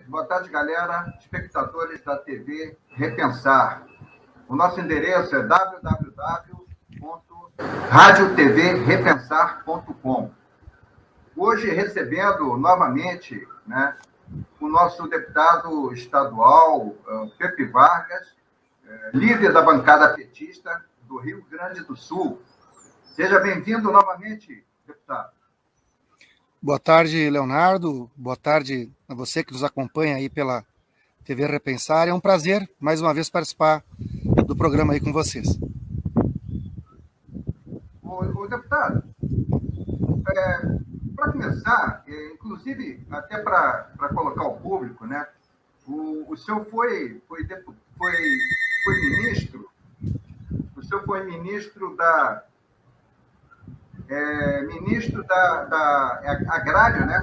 boa tarde, galera, espectadores da TV Repensar. O nosso endereço é www.radioTVRepensar.com. Hoje recebendo novamente, né, o nosso deputado estadual, Pepe Vargas, líder da bancada petista do Rio Grande do Sul. Seja bem-vindo novamente, deputado. Boa tarde, Leonardo. Boa tarde a você que nos acompanha aí pela TV Repensar. É um prazer, mais uma vez, participar do programa aí com vocês. O deputado, para começar, inclusive, até para colocar o público, né? O senhor foi ministro, o senhor foi ministro da agrário, né?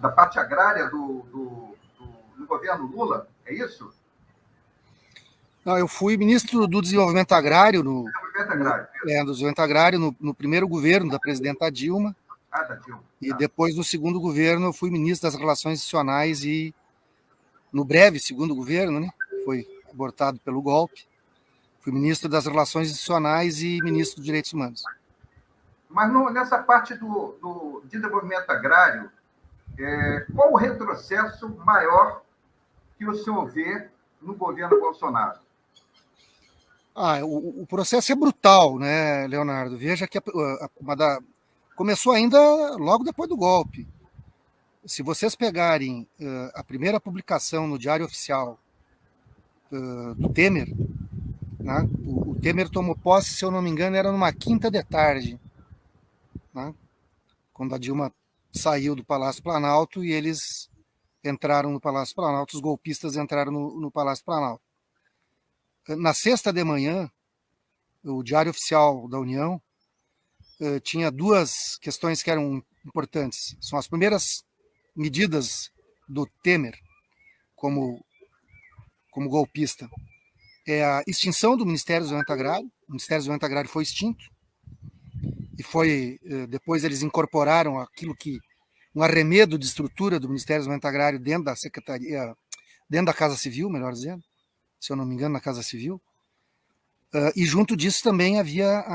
Da parte agrária do governo Lula, é isso? Não, eu fui ministro do Desenvolvimento Agrário, do Desenvolvimento Agrário no primeiro governo da presidenta Dilma. Da Dilma. E depois, no segundo governo, eu fui ministro das Relações Institucionais e, no breve segundo governo, né, foi abortado pelo golpe, fui ministro das Relações Institucionais e ministro dos Direitos Humanos. Mas nessa parte do desenvolvimento agrário, qual o retrocesso maior que o senhor vê no governo Bolsonaro? O processo é brutal, né, Leonardo? Veja que começou ainda logo depois do golpe. Se vocês pegarem a primeira publicação no Diário Oficial do Temer, né, o Temer tomou posse, se eu não me engano, era numa quinta de tarde, né, quando a Dilma saiu do Palácio Planalto e eles entraram no Palácio Planalto, os golpistas entraram no Palácio Planalto. Na sexta de manhã, o Diário Oficial da União tinha duas questões que eram importantes. São as primeiras medidas do Temer como golpista. É a extinção do Ministério do Desenvolvimento Agrário. O Ministério do Desenvolvimento Agrário foi extinto. E depois eles incorporaram aquilo que um arremedo de estrutura do Ministério do Desenvolvimento Agrário dentro da Secretaria, dentro da Casa Civil, melhor dizendo, se eu não me engano, na Casa Civil. E junto disso também havia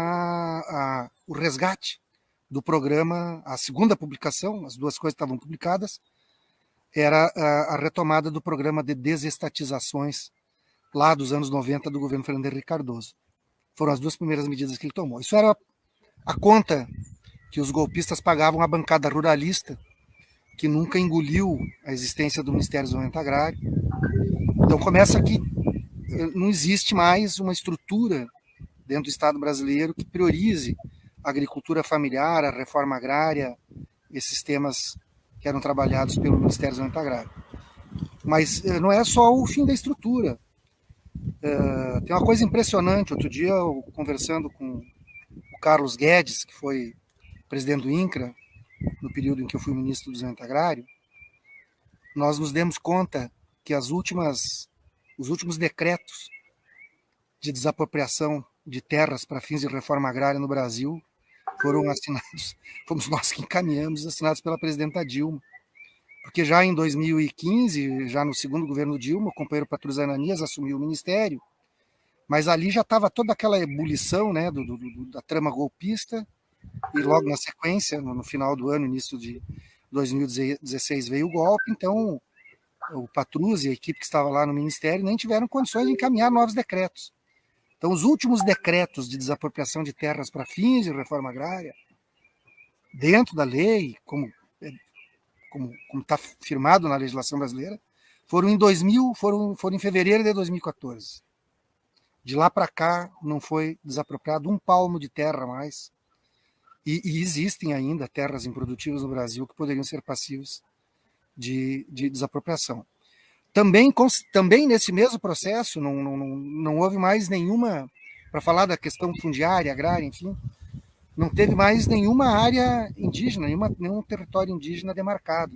o resgate do programa, a segunda publicação, as duas coisas estavam publicadas, era a retomada do programa de desestatizações lá dos anos 90 do governo Fernando Henrique Cardoso. Foram as duas primeiras medidas que ele tomou. Isso era a conta que os golpistas pagavam à bancada ruralista, que nunca engoliu a existência do Ministério do Desenvolvimento Agrário. Então começa que não existe mais uma estrutura dentro do Estado brasileiro que priorize a agricultura familiar, a reforma agrária, esses temas que eram trabalhados pelo Ministério do Desenvolvimento Agrário. Mas não é só o fim da estrutura. Tem uma coisa impressionante. Outro dia, eu conversando com o Carlos Guedes, que foi presidente do INCRA, no período em que eu fui ministro do Desenvolvimento Agrário, nós nos demos conta que os últimos decretos de desapropriação de terras para fins de reforma agrária no Brasil foram assinados, fomos nós que encaminhamos, assinados pela presidenta Dilma. Porque já em 2015, já no segundo governo Dilma, o companheiro Patrus Ananias assumiu o ministério, mas ali já estava toda aquela ebulição, né, da trama golpista, e logo na sequência, no final do ano, início de 2016, veio o golpe. Então o Patrus e a equipe que estava lá no Ministério nem tiveram condições de encaminhar novos decretos. Então, os últimos decretos de desapropriação de terras para fins de reforma agrária, dentro da lei, como está firmado na legislação brasileira, foram em fevereiro de 2014. De lá para cá, não foi desapropriado um palmo de terra mais. E existem ainda terras improdutivas no Brasil que poderiam ser passivas de desapropriação. Também nesse mesmo processo, não houve mais nenhuma, para falar da questão fundiária, agrária, enfim, não teve mais nenhuma área indígena, nenhum território indígena demarcado.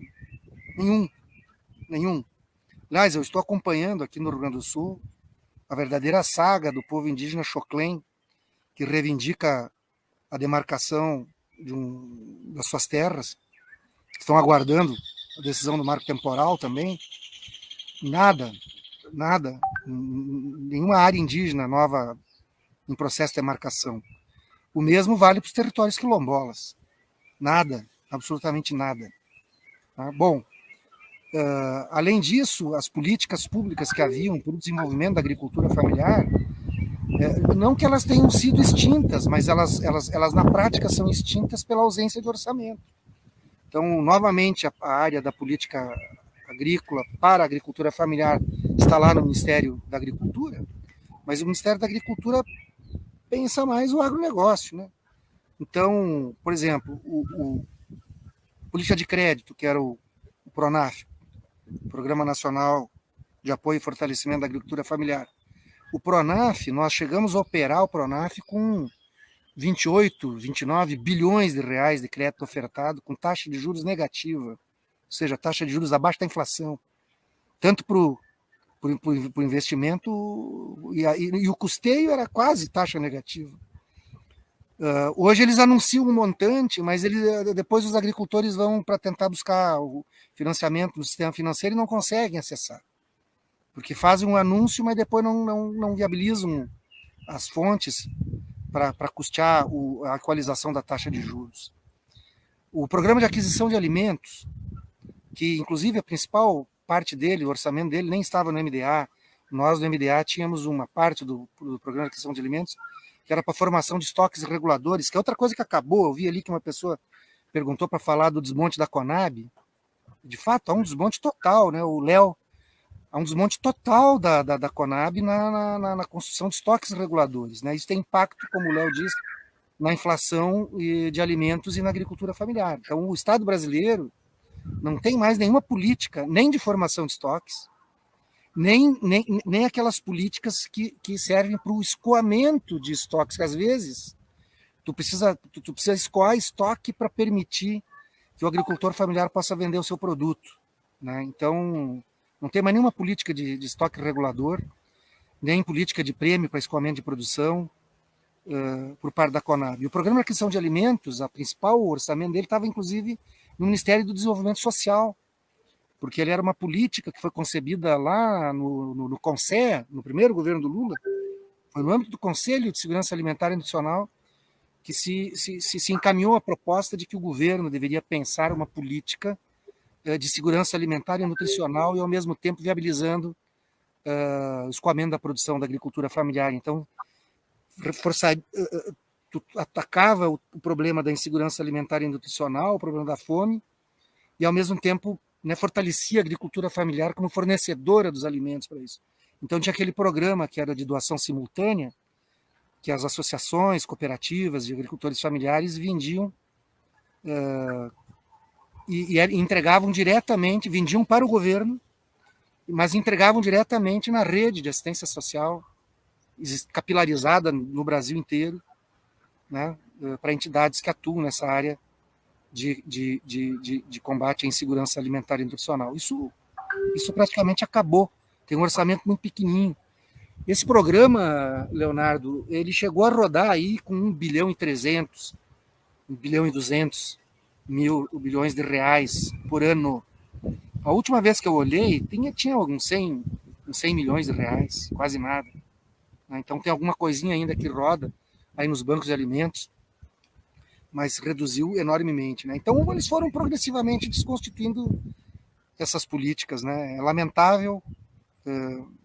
Nenhum. Aliás, eu estou acompanhando aqui no Rio Grande do Sul a verdadeira saga do povo indígena Xoclém, que reivindica a demarcação das suas terras, estão aguardando decisão do marco temporal também. Nada, nenhuma área indígena nova em processo de demarcação. O mesmo vale para os territórios quilombolas. Nada, absolutamente nada. Tá? Bom, além disso, as políticas públicas que haviam para o desenvolvimento da agricultura familiar, não que elas tenham sido extintas, mas elas na prática são extintas pela ausência de orçamento. Então, novamente, a área da política agrícola para a agricultura familiar está lá no Ministério da Agricultura, mas o Ministério da Agricultura pensa mais o agronegócio, né? Então, por exemplo, o política de crédito, que era o PRONAF, Programa Nacional de Apoio e Fortalecimento da Agricultura Familiar. O PRONAF, nós chegamos a operar o PRONAF com 28, 29 bilhões de reais de crédito ofertado, com taxa de juros negativa, ou seja, taxa de juros abaixo da inflação, tanto para o investimento, e o custeio era quase taxa negativa. Hoje eles anunciam um montante, mas depois os agricultores vão para tentar buscar o financiamento no sistema financeiro e não conseguem acessar, porque fazem um anúncio, mas depois não viabilizam as fontes para custear a equalização da taxa de juros. O programa de aquisição de alimentos, que inclusive a principal parte dele, o orçamento dele, nem estava no MDA. Nós, no MDA, tínhamos uma parte do programa de aquisição de alimentos que era para formação de estoques reguladores, que é outra coisa que acabou. Eu vi ali que uma pessoa perguntou para falar do desmonte da Conab. De fato, há um desmonte total, né? O Léo, há um desmonte total da Conab na construção de estoques reguladores, né? Isso tem impacto, como o Léo disse, na inflação de alimentos e na agricultura familiar. Então, o Estado brasileiro não tem mais nenhuma política, nem de formação de estoques, nem aquelas políticas que servem para o escoamento de estoques, que às vezes tu precisa escoar estoque para permitir que o agricultor familiar possa vender o seu produto, né? Então, não tem mais nenhuma política de estoque regulador, nem política de prêmio para escoamento de produção por parte da Conab. E o Programa de Aquisição de Alimentos, a principal orçamento dele estava, inclusive, no Ministério do Desenvolvimento Social, porque ele era uma política que foi concebida lá no CONSEA, no primeiro governo do Lula, foi no âmbito do Conselho de Segurança Alimentar e Nutricional que se encaminhou a proposta de que o governo deveria pensar uma política de segurança alimentar e nutricional e, ao mesmo tempo, viabilizando o escoamento da produção da agricultura familiar. Então, atacava o problema da insegurança alimentar e nutricional, o problema da fome, e, ao mesmo tempo, né, fortalecia a agricultura familiar como fornecedora dos alimentos para isso. Então, tinha aquele programa que era de doação simultânea, que as associações cooperativas de agricultores familiares vendiam e entregavam diretamente, vendiam para o governo, mas entregavam diretamente na rede de assistência social, capilarizada no Brasil inteiro, né, para entidades que atuam nessa área de combate à insegurança alimentar e nutricional. Isso praticamente acabou. Tem um orçamento muito pequenininho. Esse programa, Leonardo, ele chegou a rodar aí com 1 bilhão e 300, 1 bilhão e 200 bilhões de reais por ano. A última vez que eu olhei, tinha alguns 100 milhões de reais, quase nada. Então tem alguma coisinha ainda que roda aí nos bancos de alimentos, mas reduziu enormemente, né? Então eles foram progressivamente desconstituindo essas políticas, né? É lamentável,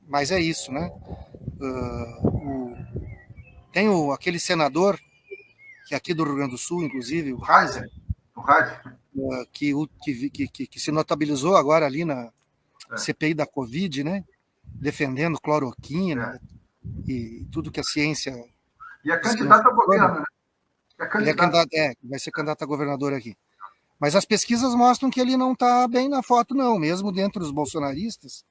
mas é isso, né? Tem aquele senador, que é aqui do Rio Grande do Sul, inclusive, o Reiser, que se notabilizou agora ali na CPI da Covid, né? Defendendo cloroquina e tudo que a ciência... E é candidato a governo, né? Vai ser candidato a governador aqui. Mas as pesquisas mostram que ele não está bem na foto, não. Mesmo dentro dos bolsonaristas,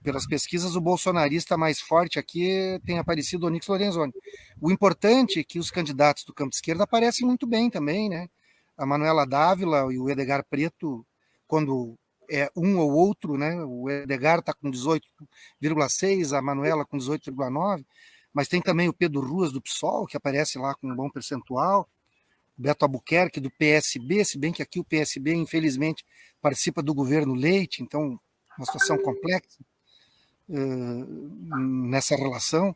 pelas pesquisas, o bolsonarista mais forte aqui tem aparecido o Onyx Lorenzoni. O importante é que os candidatos do campo de esquerda aparecem muito bem também, né? A Manuela Dávila e o Edgar Preto, quando é um ou outro, né? O Edgar está com 18,6, a Manuela com 18,9, mas tem também o Pedro Ruas do PSOL, que aparece lá com um bom percentual, Beto Albuquerque, do PSB, se bem que aqui o PSB, infelizmente, participa do governo Leite, então uma situação complexa nessa relação.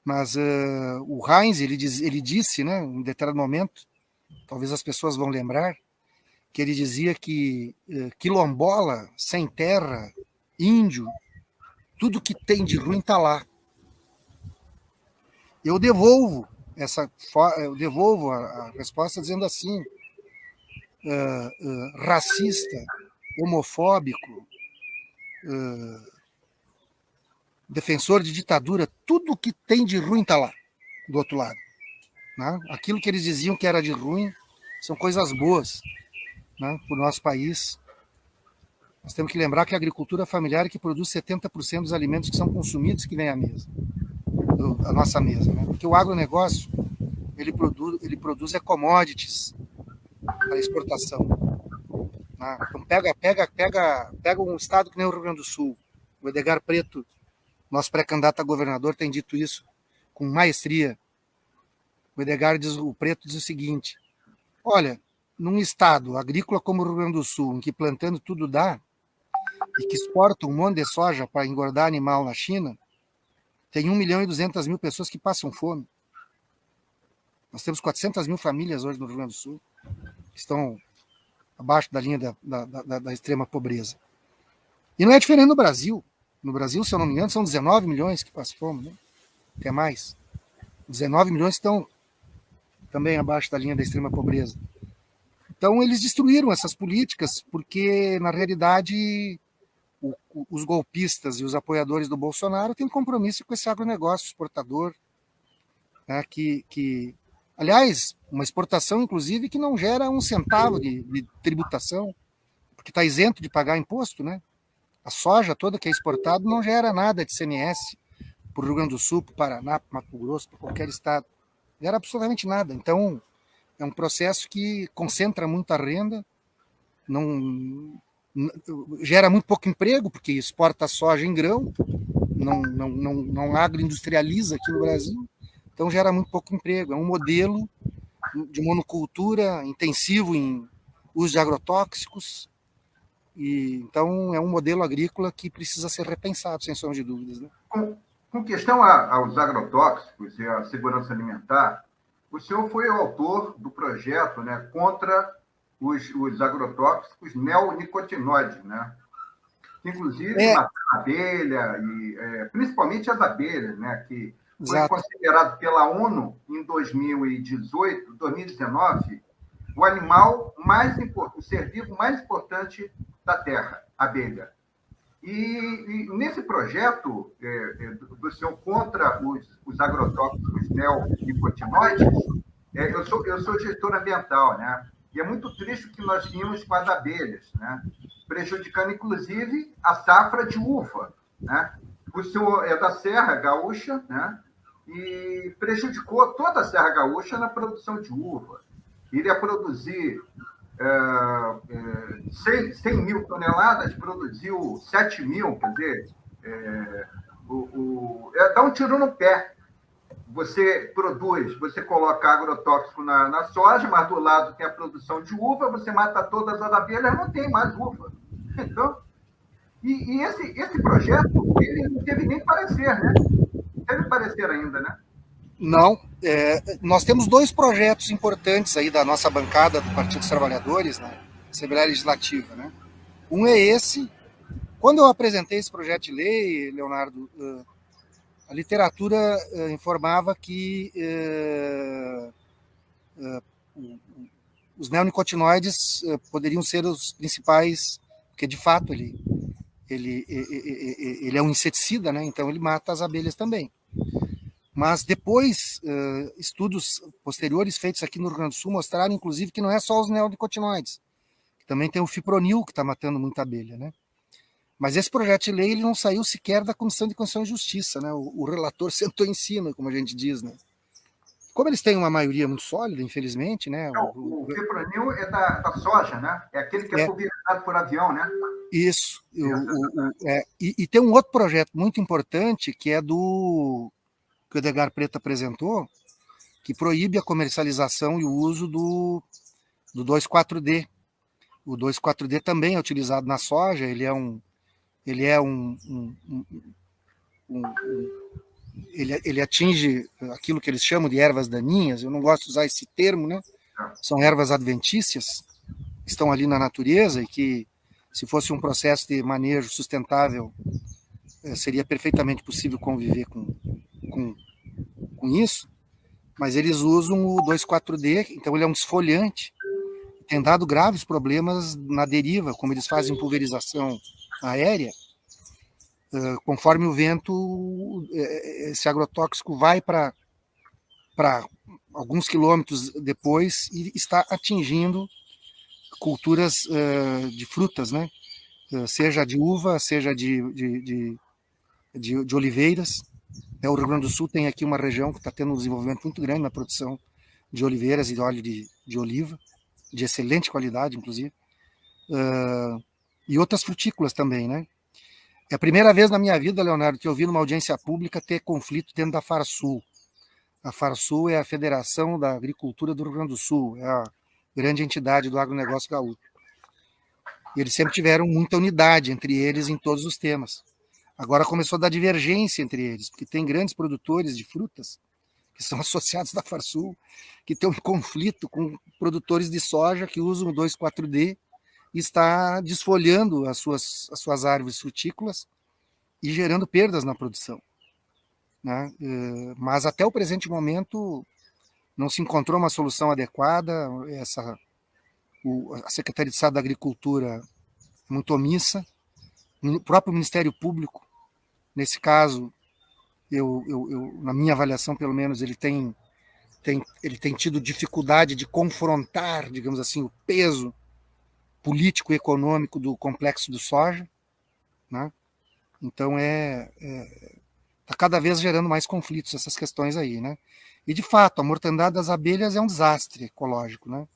Mas o Heinz, ele disse, né, em determinado momento, talvez as pessoas vão lembrar, que ele dizia que quilombola, sem terra, índio, tudo que tem de ruim está lá. Eu devolvo a resposta dizendo assim: racista, homofóbico, defensor de ditadura, tudo que tem de ruim está lá, do outro lado. Né? Aquilo que eles diziam que era de ruim são coisas boas, né, para o nosso país. Nós temos que lembrar que a agricultura familiar é que produz 70% dos alimentos que são consumidos que vem à mesa, à nossa mesa. Né? Porque o agronegócio, ele produz commodities para exportação. Né? Então pega um estado que nem o Rio Grande do Sul. O Edgar Preto, nosso pré-candidato a governador, tem dito isso com maestria. O Preto diz o seguinte: olha, num estado agrícola como o Rio Grande do Sul, em que plantando tudo dá, e que exporta um monte de soja para engordar animal na China, tem 1.200.000 pessoas que passam fome. Nós temos 400.000 famílias hoje no Rio Grande do Sul que estão abaixo da linha da extrema pobreza. E não é diferente no Brasil. No Brasil, se eu não me engano, são 19 milhões que passam fome, né? Até mais. 19 milhões estão também abaixo da linha da extrema pobreza. Então, eles destruíram essas políticas porque, na realidade, os golpistas e os apoiadores do Bolsonaro têm compromisso com esse agronegócio exportador, né, aliás, uma exportação, inclusive, que não gera um centavo de tributação, porque está isento de pagar imposto, né? A soja toda que é exportada não gera nada de CMS para o Rio Grande do Sul, para o Paraná, para o Mato Grosso, para qualquer estado. Não gera absolutamente nada. Então, é um processo que concentra muita renda, gera muito pouco emprego, porque exporta soja em grão, não agroindustrializa aqui no Brasil, então gera muito pouco emprego. É um modelo de monocultura intensivo em uso de agrotóxicos, e então é um modelo agrícola que precisa ser repensado, sem sombra de dúvidas. Né? Com questão aos agrotóxicos e à segurança alimentar, o senhor foi o autor do projeto, né, contra os agrotóxicos neonicotinoides, né? Inclusive mataram a abelha, principalmente as abelhas, né, que foi considerado pela ONU em 2019 o animal mais importante, o ser vivo mais importante da Terra, a abelha. E nesse projeto do senhor contra os agrotóxicos neonicotinoides, eu sou gestor ambiental, né? E é muito triste o que nós vimos com as abelhas, né? Prejudicando, inclusive, a safra de uva, né? O senhor é da Serra Gaúcha, né? E prejudicou toda a Serra Gaúcha na produção de uva. Iria produzir 100 mil toneladas, produziu 7 mil, quer dizer, dá um tiro no pé. Você coloca agrotóxico na soja, mas do lado tem a produção de uva, você mata todas as abelhas, não tem mais uva. Então, e esse projeto, ele não teve nem parecer, né? Não teve parecer ainda, né? Não. Nós temos 2 projetos importantes aí da nossa bancada do Partido dos Trabalhadores, na Assembleia Legislativa, né? Um é esse. Quando eu apresentei esse projeto de lei, Leonardo, a literatura informava que os neonicotinoides poderiam ser os principais, porque de fato ele é um inseticida, né? Então ele mata as abelhas também. Mas depois, estudos posteriores feitos aqui no Rio Grande do Sul mostraram, inclusive, que não é só os neonicotinoides, que também tem o fipronil, que está matando muita abelha, né? Mas esse projeto de lei ele não saiu sequer da Comissão de Constituição e Justiça, né? O relator sentou em cima, como a gente diz, né? Como eles têm uma maioria muito sólida, infelizmente, né? O fipronil é da soja, né? É aquele que é pulverizado por avião, né? Isso. E tem um outro projeto muito importante, que é que o Edgar Preto apresentou, que proíbe a comercialização e o uso do 2,4-D. O 2,4-D também é utilizado na soja, ele atinge aquilo que eles chamam de ervas daninhas. Eu não gosto de usar esse termo, né? São ervas adventícias, que estão ali na natureza e que, se fosse um processo de manejo sustentável, seria perfeitamente possível conviver com isso, mas eles usam o 2,4-D, então ele é um desfoliante, tem dado graves problemas na deriva, como eles fazem pulverização aérea. Conforme o vento, esse agrotóxico vai para alguns quilômetros depois e está atingindo culturas de frutas, né? Seja de uva, seja de oliveiras. O Rio Grande do Sul tem aqui uma região que está tendo um desenvolvimento muito grande na produção de oliveiras e de óleo de oliva, de excelente qualidade, inclusive, e outras frutícolas também, né? É a primeira vez na minha vida, Leonardo, que eu vi numa audiência pública ter conflito dentro da Farsul. A Farsul é a Federação da Agricultura do Rio Grande do Sul, é a grande entidade do agronegócio gaúcho. E eles sempre tiveram muita unidade entre eles em todos os temas. Agora começou a dar divergência entre eles, porque tem grandes produtores de frutas que são associados da Farsul, que tem um conflito com produtores de soja que usam o 2,4-D e está desfolhando as suas árvores frutícolas e gerando perdas na produção, né? Mas até o presente momento não se encontrou uma solução adequada. A Secretaria de Estado da Agricultura é muito omissa, o próprio Ministério Público, nesse caso, na minha avaliação, pelo menos, ele tem tido dificuldade de confrontar, digamos assim, o peso político e econômico do complexo do soja, né? Então está cada vez gerando mais conflitos essas questões aí, né? E de fato, a mortandade das abelhas é um desastre ecológico, né?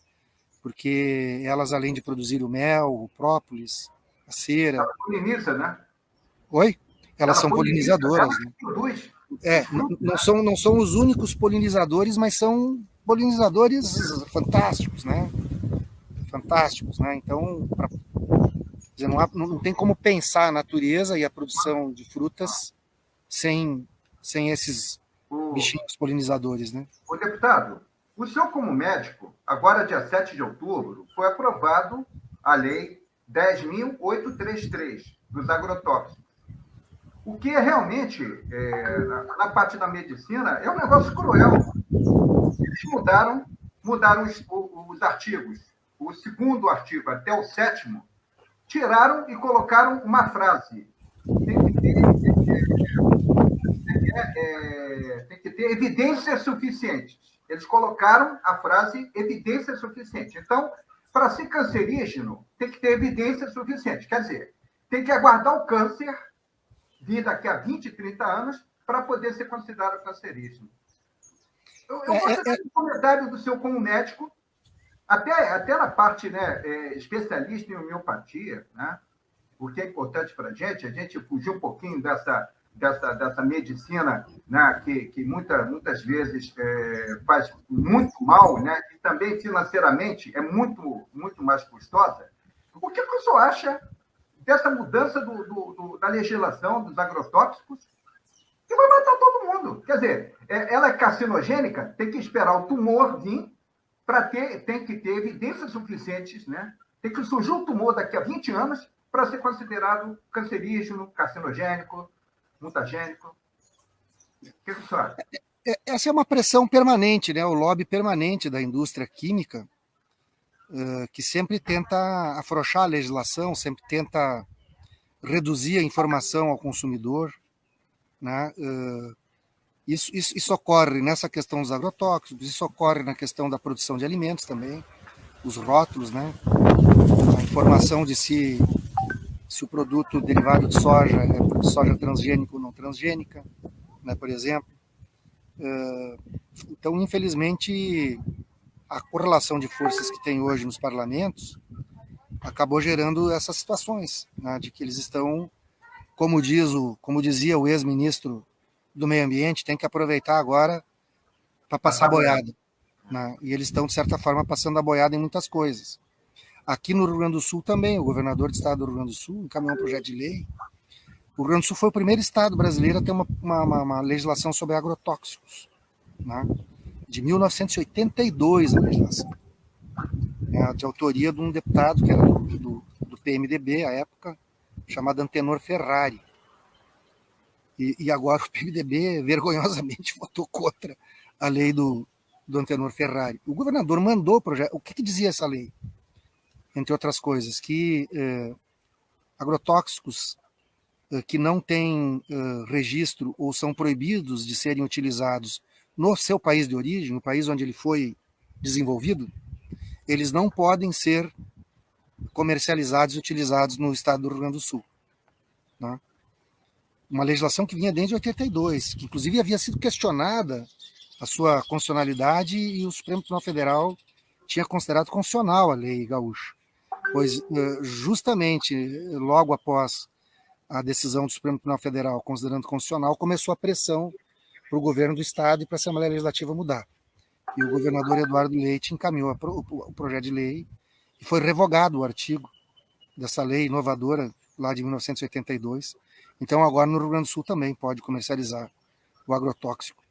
Porque elas, além de produzir o mel, o própolis, a cera... Ela poliniza, né? Oi? Elas são polinizadoras, né? Não são os únicos polinizadores, mas são polinizadores fantásticos, né? Fantásticos, né? Então, não tem como pensar a natureza e a produção de frutas sem esses bichinhos polinizadores, né? O deputado, o senhor como médico, agora dia 7 de outubro, foi aprovado a lei 10.833 dos agrotóxicos. O que é realmente, na parte da medicina, é um negócio cruel. Eles mudaram os artigos. O segundo artigo até o 7º, tiraram e colocaram uma frase. Tem que ter evidências suficientes. Eles colocaram a frase evidência suficiente. Então, para ser cancerígeno, tem que ter evidência suficiente. Quer dizer, tem que aguardar o câncer vir daqui a 20, 30 anos para poder ser considerado cancerígeno. Eu gostaria de um comentário do senhor como médico, até na parte, né, especialista em homeopatia, né, porque é importante para a gente fugir um pouquinho dessa medicina, né, que muitas vezes faz muito mal, né, e também financeiramente é muito, muito mais custosa. O que o senhor acha dessa mudança da legislação dos agrotóxicos, que vai matar todo mundo? Quer dizer, ela é carcinogênica, tem que esperar o tumor vir, tem que ter evidências suficientes, né? Tem que surgir um tumor daqui a 20 anos para ser considerado cancerígeno, carcinogênico, mutagênico. O que o senhor acha? Essa é uma pressão permanente, né? O lobby permanente da indústria química, que sempre tenta afrouxar a legislação, sempre tenta reduzir a informação ao consumidor, né? Isso ocorre nessa questão dos agrotóxicos, isso ocorre na questão da produção de alimentos também, os rótulos, né? A informação de se o produto derivado de soja é de soja transgênica ou não transgênica, né, por exemplo. Então, infelizmente, a correlação de forças que tem hoje nos parlamentos acabou gerando essas situações, né, de que eles estão, como dizia o ex-ministro do Meio Ambiente, tem que aproveitar agora para passar boiada. Né? E eles estão, de certa forma, passando a boiada em muitas coisas. Aqui no Rio Grande do Sul também, o governador do estado do Rio Grande do Sul encaminhou um projeto de lei. O Rio Grande do Sul foi o primeiro estado brasileiro a ter uma legislação sobre agrotóxicos. Né? De 1982 a legislação. De autoria de um deputado que era do PMDB, à época, chamado Antenor Ferrari. E agora o PMDB, vergonhosamente, votou contra a lei do Antenor Ferrari. O governador mandou o projeto. O que dizia essa lei? Entre outras coisas, que agrotóxicos que não têm registro ou são proibidos de serem utilizados no seu país de origem, no país onde ele foi desenvolvido, eles não podem ser comercializados e utilizados no estado do Rio Grande do Sul. Né? Uma legislação que vinha desde 82, que inclusive havia sido questionada a sua constitucionalidade e o Supremo Tribunal Federal tinha considerado constitucional a lei gaúcha. Pois justamente logo após a decisão do Supremo Tribunal Federal considerando constitucional, começou a pressão para o governo do estado e para a Assembleia Legislativa mudar. E o governador Eduardo Leite encaminhou o projeto de lei e foi revogado o artigo dessa lei inovadora lá de 1982. Então agora no Rio Grande do Sul também pode comercializar o agrotóxico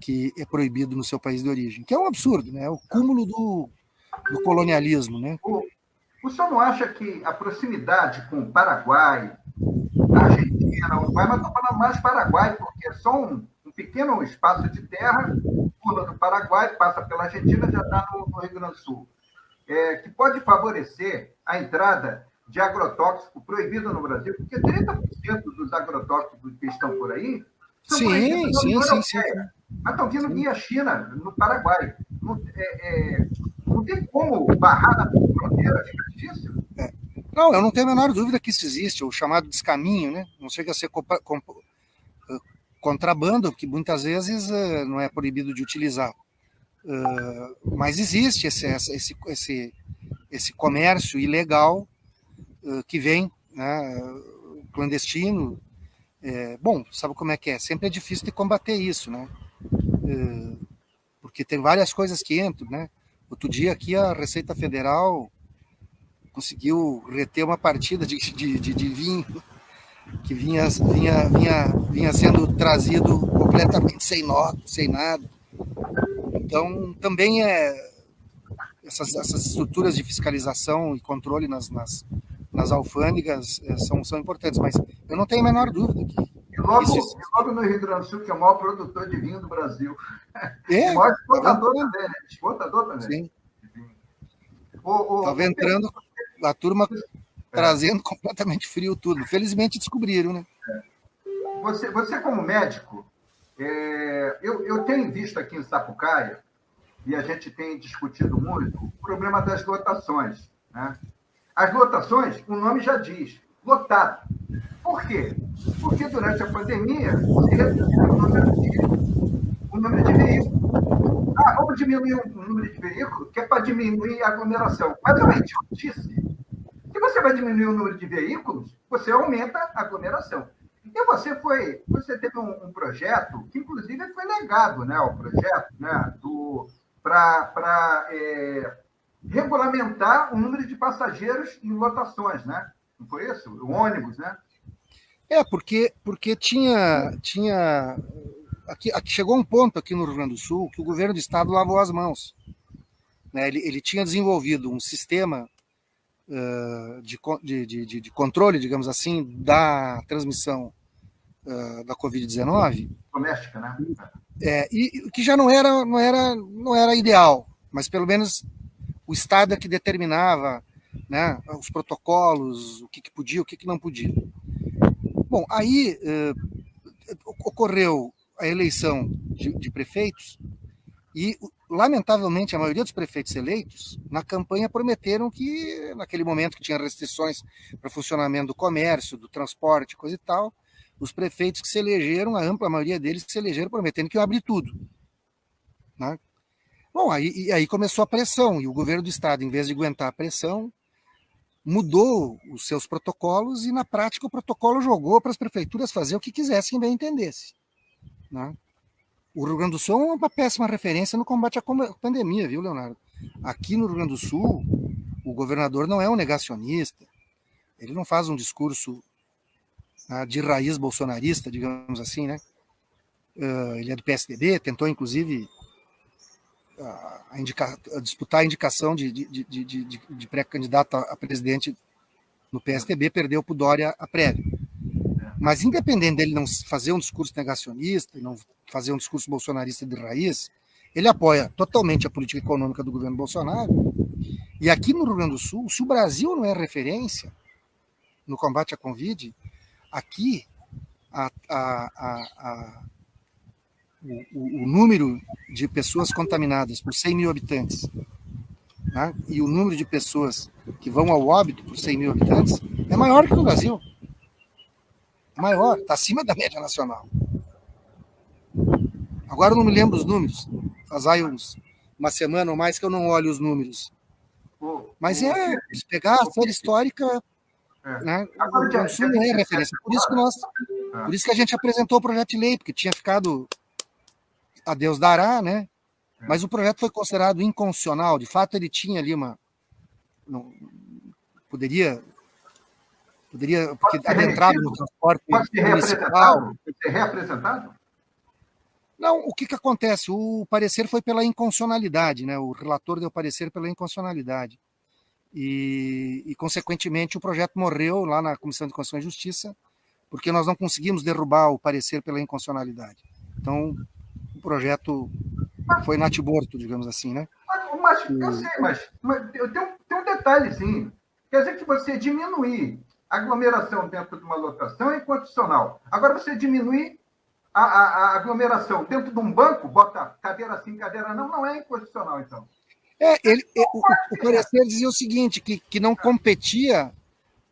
que é proibido no seu país de origem, que é um absurdo, né? É o cúmulo do colonialismo, né? O senhor não acha que a proximidade com o Paraguai, a Argentina, Uruguai, mas estou falando mais Paraguai, porque é só um pequeno espaço de terra, pula do Paraguai, passa pela Argentina, já está no Rio Grande do Sul, que pode favorecer a entrada de agrotóxico proibido no Brasil, porque 30% dos agrotóxicos que estão por aí são proibidos na União Europeia, mas estão vindo via China, no Paraguai. Não tem como barrar na fronteira, fica difícil. Não, eu não tenho a menor dúvida que isso existe, o chamado descaminho, né? Não chega a ser contrabando, que muitas vezes não é proibido de utilizar. Mas existe esse comércio ilegal que vem, né, clandestino. Bom, sabe como é que é? Sempre é difícil de combater isso, né? Porque tem várias coisas que entram, né? Outro dia aqui a Receita Federal conseguiu reter uma partida de vinho que vinha sendo trazido completamente sem nota, sem nada. Então, também essas estruturas de fiscalização e controle nas alfândegas são importantes, mas eu não tenho a menor dúvida que e logo no Rio Grande do Sul, que é o maior produtor de vinho do Brasil. O maior exportador também. Sim. Estava entrando a turma trazendo completamente frio tudo. Felizmente descobriram, né? Você como médico, eu tenho visto aqui em Sapucaia, e a gente tem discutido muito, o problema das lotações. Né? As lotações, o nome já diz, lotado. Por quê? Porque durante a pandemia se reduziu o número de veículos. Vamos diminuir o número de veículos, que é para diminuir a aglomeração. Mas é uma idiotice. Se você vai diminuir o número de veículos, você aumenta a aglomeração. E você teve um projeto, que inclusive foi negado, né, o projeto, né, para regulamentar o número de passageiros em lotações, né? Não foi isso? O ônibus, né? Porque tinha aqui chegou um ponto aqui no Rio Grande do Sul que o governo do estado lavou as mãos. Né? Ele tinha desenvolvido um sistema de controle, digamos assim, da transmissão da Covid-19. Doméstica, né? E que já não era ideal, mas pelo menos o estado é que determinava, né, os protocolos, o que podia, o que não podia. Bom, aí ocorreu a eleição de prefeitos e, lamentavelmente, a maioria dos prefeitos eleitos, na campanha, prometeram que, naquele momento que tinha restrições para o funcionamento do comércio, do transporte, coisa e tal, os prefeitos que se elegeram, a ampla maioria deles que se elegeram prometendo que iam abrir tudo. Né? Bom, aí começou a pressão, e o governo do estado, em vez de aguentar a pressão, mudou os seus protocolos e, na prática, o protocolo jogou para as prefeituras fazer o que quisessem, bem entendesse. Né? O Rio Grande do Sul é uma péssima referência no combate à pandemia, viu, Leonardo? Aqui no Rio Grande do Sul, o governador não é um negacionista, ele não faz um discurso de raiz bolsonarista, digamos assim, né? Ele é do PSDB, tentou, inclusive, a disputar a indicação de pré-candidato a presidente no PSDB, perdeu para o Dória a prévia. Mas, independente dele não fazer um discurso negacionista e não fazer um discurso bolsonarista de raiz, ele apoia totalmente a política econômica do governo Bolsonaro. E aqui no Rio Grande do Sul, se o Brasil não é referência no combate à Covid, aqui o número de pessoas contaminadas por 100 mil habitantes, né, e o número de pessoas que vão ao óbito por 100 mil habitantes é maior que no Brasil. É maior, está acima da média nacional. Agora eu não me lembro os números. Faz aí uma semana ou mais que eu não olho os números. Mas se pegar a série histórica, né, o Rio Grande do Sul não é referência. Por isso que a gente apresentou o projeto de lei, porque tinha ficado a Deus dará, né? Mas o projeto foi considerado inconstitucional. De fato, ele tinha ali poderia porque adentrado no transporte municipal. Pode ser reapresentado? Não, o que acontece? O parecer foi pela inconstitucionalidade, né? O relator deu parecer pela inconstitucionalidade. E, consequentemente, o projeto morreu lá na Comissão de Constituição e Justiça, porque nós não conseguimos derrubar o parecer pela inconstitucionalidade. Então, o projeto foi natiborto, digamos assim, né? Mas eu sei, mas eu tenho um detalhezinho. Quer dizer que você diminuir a aglomeração dentro de uma lotação é inconstitucional. Agora, você diminuir a aglomeração dentro de um banco, bota cadeira sim, cadeira não é inconstitucional, então. O parecer dizia o seguinte, que não competia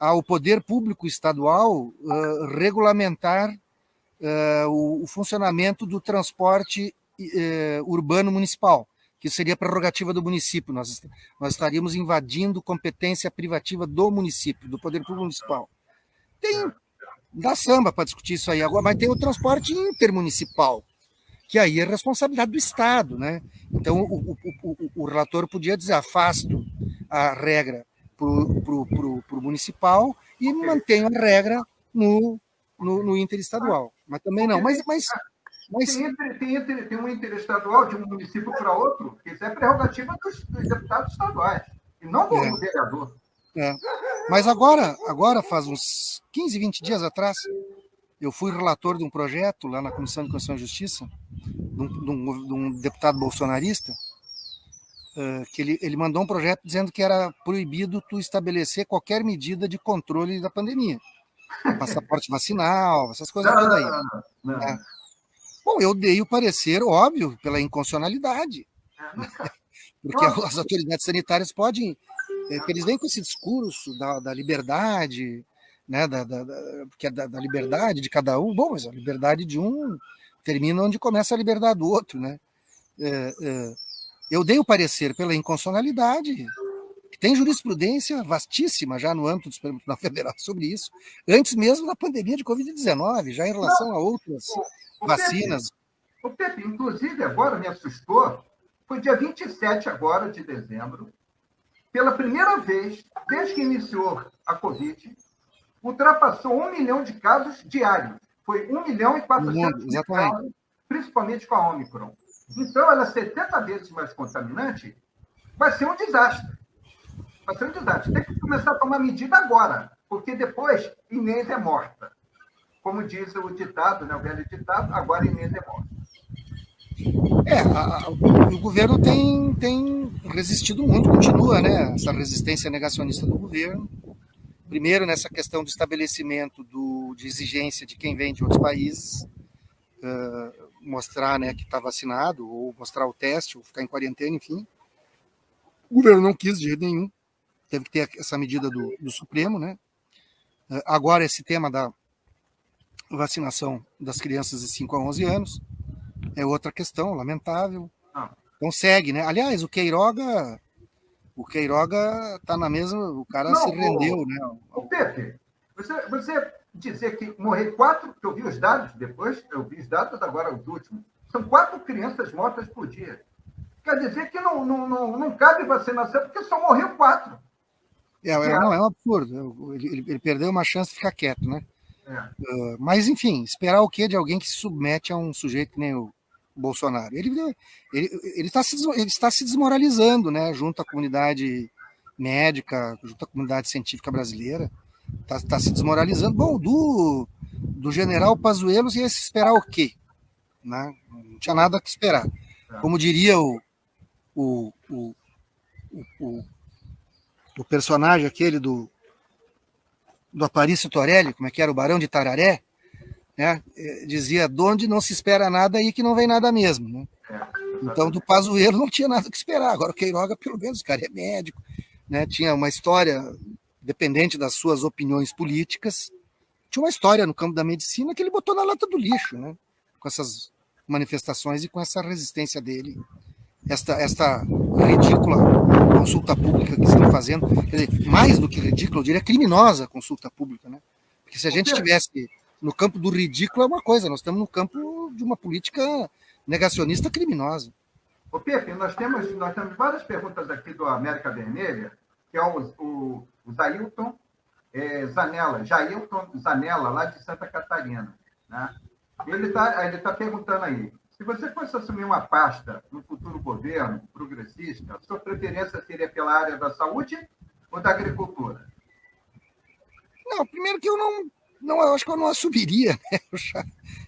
ao poder público estadual regulamentar o funcionamento do transporte urbano municipal, que seria prerrogativa do município. Nós estaríamos invadindo competência privativa do município, do poder público municipal. Dá samba para discutir isso aí agora, mas tem o transporte intermunicipal, que aí é responsabilidade do Estado, né? Então, o relator podia dizer, afasto a regra para o municipal e mantenho a regra no interestadual. Mas também não. Mas tem um interestadual de um município para outro, que isso é prerrogativa dos deputados estaduais, e não do vereador. Mas agora, faz uns 15, 20 dias atrás, eu fui relator de um projeto lá na Comissão de Constituição e Justiça, de um deputado bolsonarista, que ele mandou um projeto dizendo que era proibido tu estabelecer qualquer medida de controle da pandemia. Passaporte vacinal, essas coisas todas aí. Bom, eu dei o parecer, óbvio, pela inconstitucionalidade. Porque as autoridades sanitárias podem... eles vêm com esse discurso da liberdade, né, porque é da liberdade de cada um. Bom, mas a liberdade de um termina onde começa a liberdade do outro, né? Eu dei o parecer pela inconstitucionalidade, que tem jurisprudência vastíssima já no âmbito do Supremo Tribunal Federal sobre isso, antes mesmo da pandemia de Covid-19, já em relação a outras vacinas. O Pepe, inclusive, agora me assustou, foi dia 27 agora de dezembro, pela primeira vez, desde que iniciou a Covid, ultrapassou 1 milhão de casos diários. Foi 1.400.000 casos, principalmente com a Omicron. Então, ela é 70 vezes mais contaminante, vai ser um desastre. Vai ser um desastre. Tem que começar a tomar medida agora, porque depois Inês é morta. Como diz o ditado, né, o velho ditado, agora Inês é morta. O governo tem resistido muito, continua, né, essa resistência negacionista do governo. Primeiro, nessa questão do estabelecimento de exigência de quem vem de outros países, mostrar, né, que está vacinado, ou mostrar o teste, ou ficar em quarentena, enfim. O governo não quis de jeito nenhum, teve que ter essa medida do Supremo, né? Agora, esse tema da vacinação das crianças de 5 a 11 anos é outra questão, lamentável. Então segue, né? Aliás, o Queiroga está na mesma, o cara se rendeu, né? O Pepe, você dizer que morrer 4, que eu vi os dados depois, eu vi os dados agora, os últimos, São 4 crianças mortas por dia. Quer dizer que não cabe vacinação, porque só morreu 4. Não, é um absurdo. Ele perdeu uma chance de ficar quieto, né? É. Mas, enfim, esperar o quê de alguém que se submete a um sujeito que nem o Bolsonaro? Ele está se desmoralizando, né? Junto à comunidade médica, junto à comunidade científica brasileira. Está se desmoralizando. Bom, do general Pazuello ia se esperar o quê? Né? Não tinha nada que esperar. Como diria o personagem aquele do Aparício Torelli, como é que era, o Barão de Tararé, né? Dizia, de onde não se espera nada, aí que não vem nada mesmo. Né? Então, do Pazuello não tinha nada que esperar. Agora, o Queiroga, pelo menos, o cara é médico, né? Tinha uma história, dependente das suas opiniões políticas, tinha uma história no campo da medicina que ele botou na lata do lixo, né? Com essas manifestações e com essa resistência dele, esta ridícula consulta pública que estão fazendo, quer dizer, mais do que ridícula, eu diria criminosa consulta pública, né? Porque se a gente estivesse no campo do ridículo é uma coisa, nós estamos no campo de uma política negacionista criminosa. Ô, Pepe, nós temos várias perguntas aqui do América Vermelha, que é o Jailton Zanella, lá de Santa Catarina. Né? Ele tá perguntando aí, se você fosse assumir uma pasta no futuro governo progressista, sua preferência seria pela área da saúde ou da agricultura? Não, primeiro que eu eu acho que eu não assumiria, né?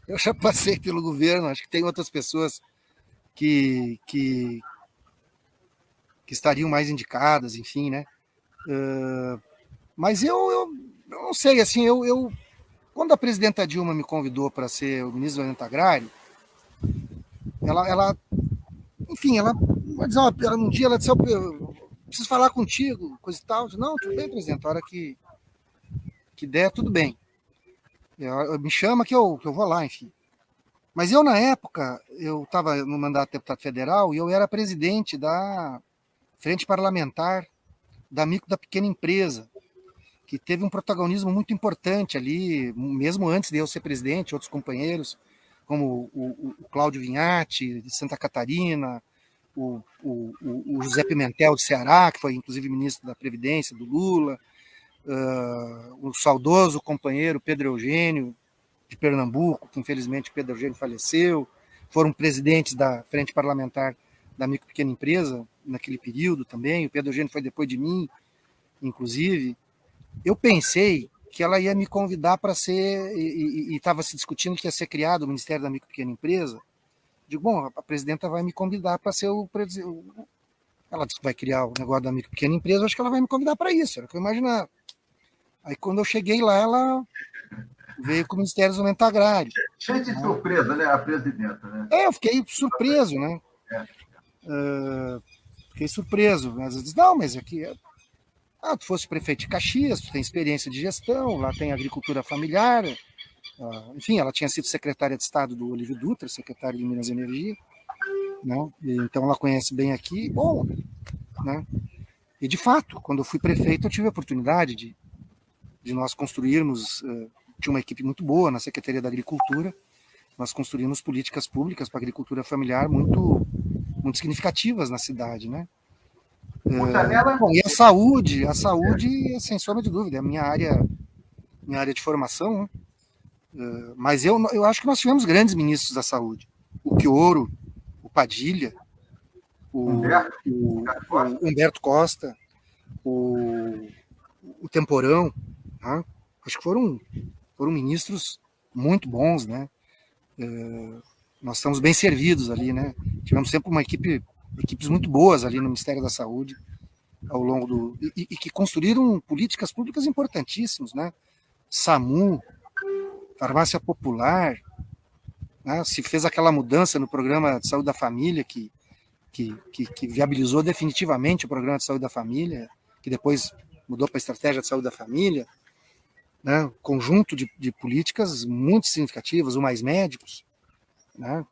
Eu já passei pelo governo, acho que tem outras pessoas que estariam mais indicadas, enfim, né? Mas eu não sei, assim, quando a presidenta Dilma me convidou para ser o ministro do Orçamento Agrário, enfim, um dia ela disse, eu preciso falar contigo, coisa e tal. Eu disse, não, tudo bem, presidente, a hora que der, tudo bem. Me chama que eu vou lá, enfim. Mas eu, na época, eu estava no mandato de deputado federal e eu era presidente da Frente Parlamentar da Micro da Pequena Empresa, que teve um protagonismo muito importante ali, mesmo antes de eu ser presidente, outros companheiros, como o Cláudio Vinhati, de Santa Catarina, o José Pimentel, de Ceará, que foi inclusive ministro da Previdência do Lula, o saudoso companheiro Pedro Eugênio, de Pernambuco, que infelizmente o Pedro Eugênio faleceu, foram presidentes da Frente Parlamentar da Micro Pequena Empresa naquele período também, o Pedro Eugênio foi depois de mim, inclusive. Eu pensei que ela ia me convidar para ser, e estava se discutindo que ia ser criado o Ministério da Micro Pequena Empresa. Digo, bom, a presidenta vai me convidar para ser o presidente. Ela disse que vai criar o negócio da Micro Pequena Empresa, acho que ela vai me convidar para isso, era o que eu imaginava. Aí quando eu cheguei lá, ela veio com o Ministério do Desenvolvimento Agrário. Cheio de surpresa, né, a presidenta, né? Eu fiquei surpreso, né? Fiquei surpreso. Às vezes, não, mas aqui... tu fosse prefeito de Caxias, tu tem experiência de gestão, lá tem agricultura familiar. Enfim, ela tinha sido secretária de Estado do Olívio Dutra, secretária de Minas e Energia. Né? Então ela conhece bem aqui. Bom, né? E de fato, quando eu fui prefeito, eu tive a oportunidade de nós construirmos... tinha uma equipe muito boa na Secretaria da Agricultura. Nós construímos políticas públicas para a agricultura familiar muito significativas na cidade, né? Bom, e a saúde, sem sombra de dúvida, é a minha área de formação, né? Mas eu acho que nós tivemos grandes ministros da saúde. O Chioro, o Padilha, o Humberto Costa, o Temporão, né? Acho que foram ministros muito bons, né? Nós estamos bem servidos ali, né? Tivemos sempre equipes muito boas ali no Ministério da Saúde ao longo e que construíram políticas públicas importantíssimas, né? SAMU, Farmácia Popular, né? Se fez aquela mudança no Programa de Saúde da Família que viabilizou definitivamente o Programa de Saúde da Família, que depois mudou para a Estratégia de Saúde da Família, né? Conjunto de políticas muito significativas, o Mais Médicos, né?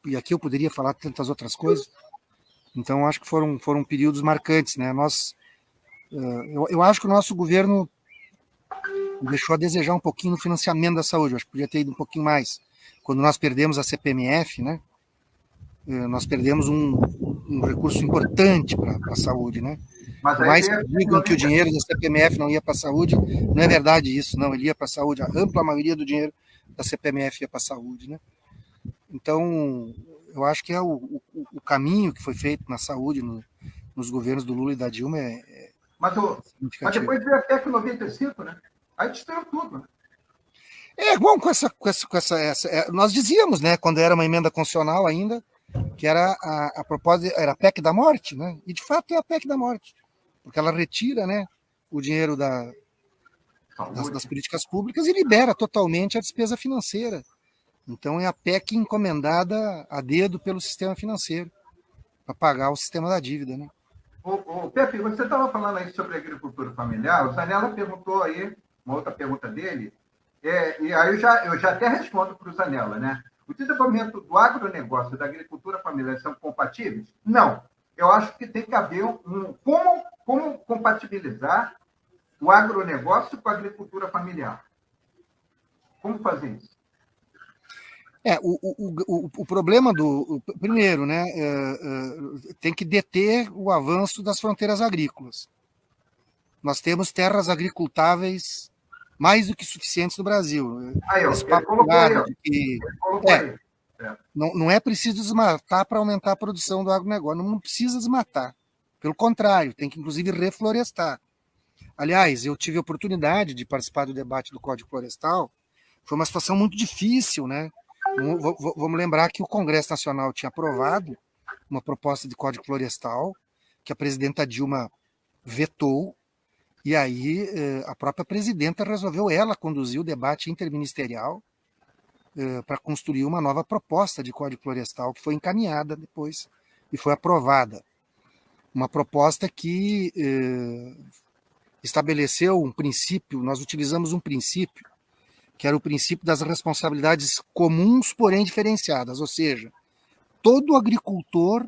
E aqui eu poderia falar tantas outras coisas. Então acho que foram períodos marcantes, né? Eu acho que o nosso governo deixou a desejar um pouquinho no financiamento da saúde. Eu acho que podia ter ido um pouquinho mais. Quando nós perdemos a CPMF, né? nós perdemos um recurso importante para a saúde, né? Mas Por aí mais que digam que o dinheiro da CPMF não ia para a saúde, não é verdade isso, não, ele ia para a saúde, a ampla maioria do dinheiro da CPMF ia para a saúde, né? Então, eu acho que o caminho que foi feito na saúde nos governos do Lula e da Dilma mas significativo. depois veio a PEC 95, né? Aí destruiu tudo, né? Bom, nós dizíamos, né, quando era uma emenda constitucional ainda, que era a proposta, era a PEC da morte, né? E de fato é a PEC da morte, porque ela retira, né, o dinheiro das políticas públicas e libera totalmente a despesa financeira. Então é a PEC encomendada a dedo pelo sistema financeiro para pagar o sistema da dívida, né? Pepe, você estava falando aí sobre agricultura familiar, o Zanella perguntou aí, uma outra pergunta dele, e aí eu já até respondo para o Zanella, né? O desenvolvimento do agronegócio e da agricultura familiar são compatíveis? Não. Eu acho que tem que haver como compatibilizar o agronegócio com a agricultura familiar. Como fazer isso? O problema primeiro, né, tem que deter o avanço das fronteiras agrícolas. Nós temos terras agricultáveis mais do que suficientes no Brasil. Esse papo de que não é preciso desmatar para aumentar a produção do agronegócio, não precisa desmatar. Pelo contrário, tem que inclusive reflorestar. Aliás, eu tive a oportunidade de participar do debate do Código Florestal, foi uma situação muito difícil, né? Vamos lembrar que o Congresso Nacional tinha aprovado uma proposta de Código Florestal que a presidenta Dilma vetou, e aí a própria presidenta resolveu ela conduzir o debate interministerial para construir uma nova proposta de Código Florestal que foi encaminhada depois e foi aprovada. Uma proposta que estabeleceu um princípio, nós utilizamos um princípio que era o princípio das responsabilidades comuns, porém diferenciadas, ou seja, todo agricultor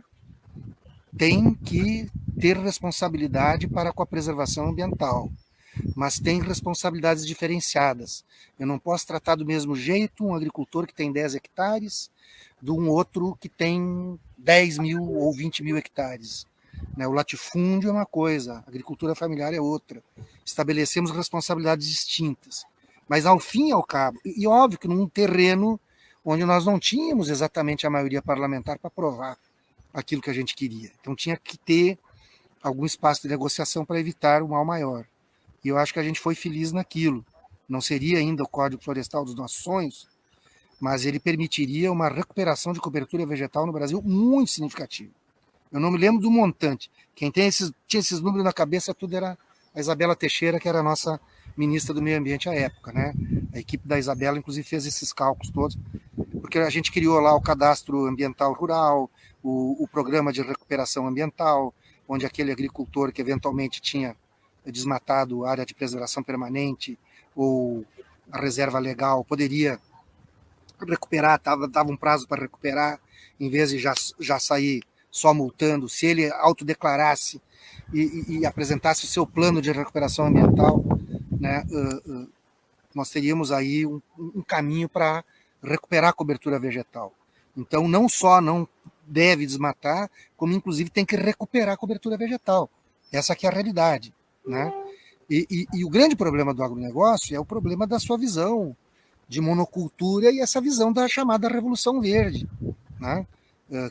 tem que ter responsabilidade para com a preservação ambiental, mas tem responsabilidades diferenciadas. Eu não posso tratar do mesmo jeito um agricultor que tem 10 hectares de um outro que tem 10 mil ou 20 mil hectares. O latifúndio é uma coisa, a agricultura familiar é outra. Estabelecemos responsabilidades distintas. Mas ao fim e ao cabo, e óbvio que num terreno onde nós não tínhamos exatamente a maioria parlamentar para aprovar aquilo que a gente queria. Então tinha que ter algum espaço de negociação para evitar o mal maior. E eu acho que a gente foi feliz naquilo. Não seria ainda o Código Florestal dos nossos sonhos, mas ele permitiria uma recuperação de cobertura vegetal no Brasil muito significativa. Eu não me lembro do montante. Quem tinha esses números na cabeça, tudo era a Isabela Teixeira, que era a nossa ministra do Meio Ambiente à época, né? A equipe da Isabela, inclusive, fez esses cálculos todos, porque a gente criou lá o cadastro ambiental rural, o programa de recuperação ambiental, onde aquele agricultor que eventualmente tinha desmatado área de preservação permanente ou a reserva legal poderia recuperar, dava um prazo para recuperar, em vez de já sair só multando, se ele autodeclarasse e apresentasse o seu plano de recuperação ambiental, né, nós teríamos aí um caminho para recuperar a cobertura vegetal. Então, não só não deve desmatar, como inclusive tem que recuperar a cobertura vegetal. Essa aqui é a realidade, né? E o grande problema do agronegócio é o problema da sua visão de monocultura e essa visão da chamada Revolução Verde, né?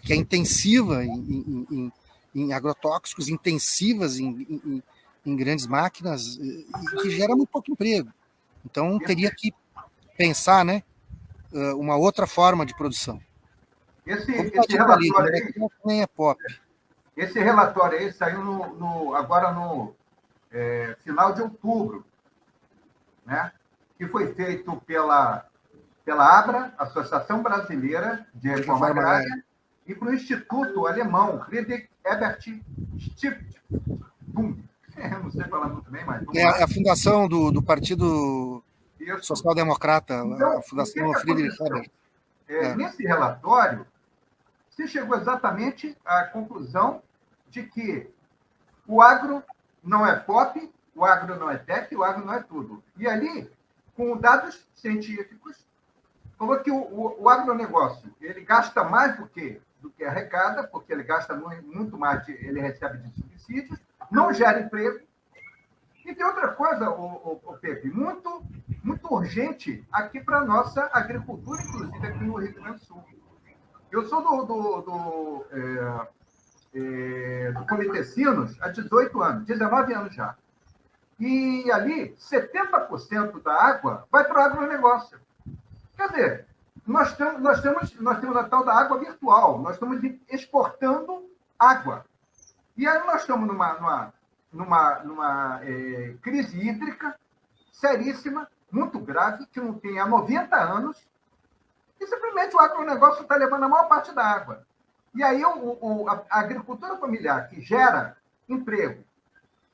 Que é intensiva em agrotóxicos, intensivas em grandes máquinas e que gera muito pouco emprego. Então, teria que pensar, né, uma outra forma de produção. Esse relatório aí, nem é pop. Esse relatório aí saiu agora no final de outubro, né? Que foi feito pela ABRA, Associação Brasileira de Reforma Agrária, e para o Instituto Alemão, Friedrich Ebert Stiftung. Eu não sei falar muito bem, mas... É a fundação do Partido Social Democrata, então, a Fundação Friedrich Ebert. Nesse relatório, se chegou exatamente à conclusão de que o agro não é pop, o agro não é tech, o agro não é tudo. E ali, com dados científicos, falou que o agronegócio ele gasta mais do que do que arrecada, porque ele gasta muito mais, ele recebe de subsídios, não gera emprego. E tem outra coisa, o Pepe, muito urgente aqui para a nossa agricultura, inclusive aqui no Rio Grande do Sul. Eu sou do Comitê Sinos há 18 anos, 19 anos já. E ali, 70% da água vai para o agronegócio. Quer dizer, nós temos a tal da água virtual, nós estamos exportando água. E aí nós estamos numa crise hídrica seríssima, muito grave, que não tem há 90 anos, e simplesmente o agronegócio está levando a maior parte da água. E aí a agricultura familiar, que gera emprego,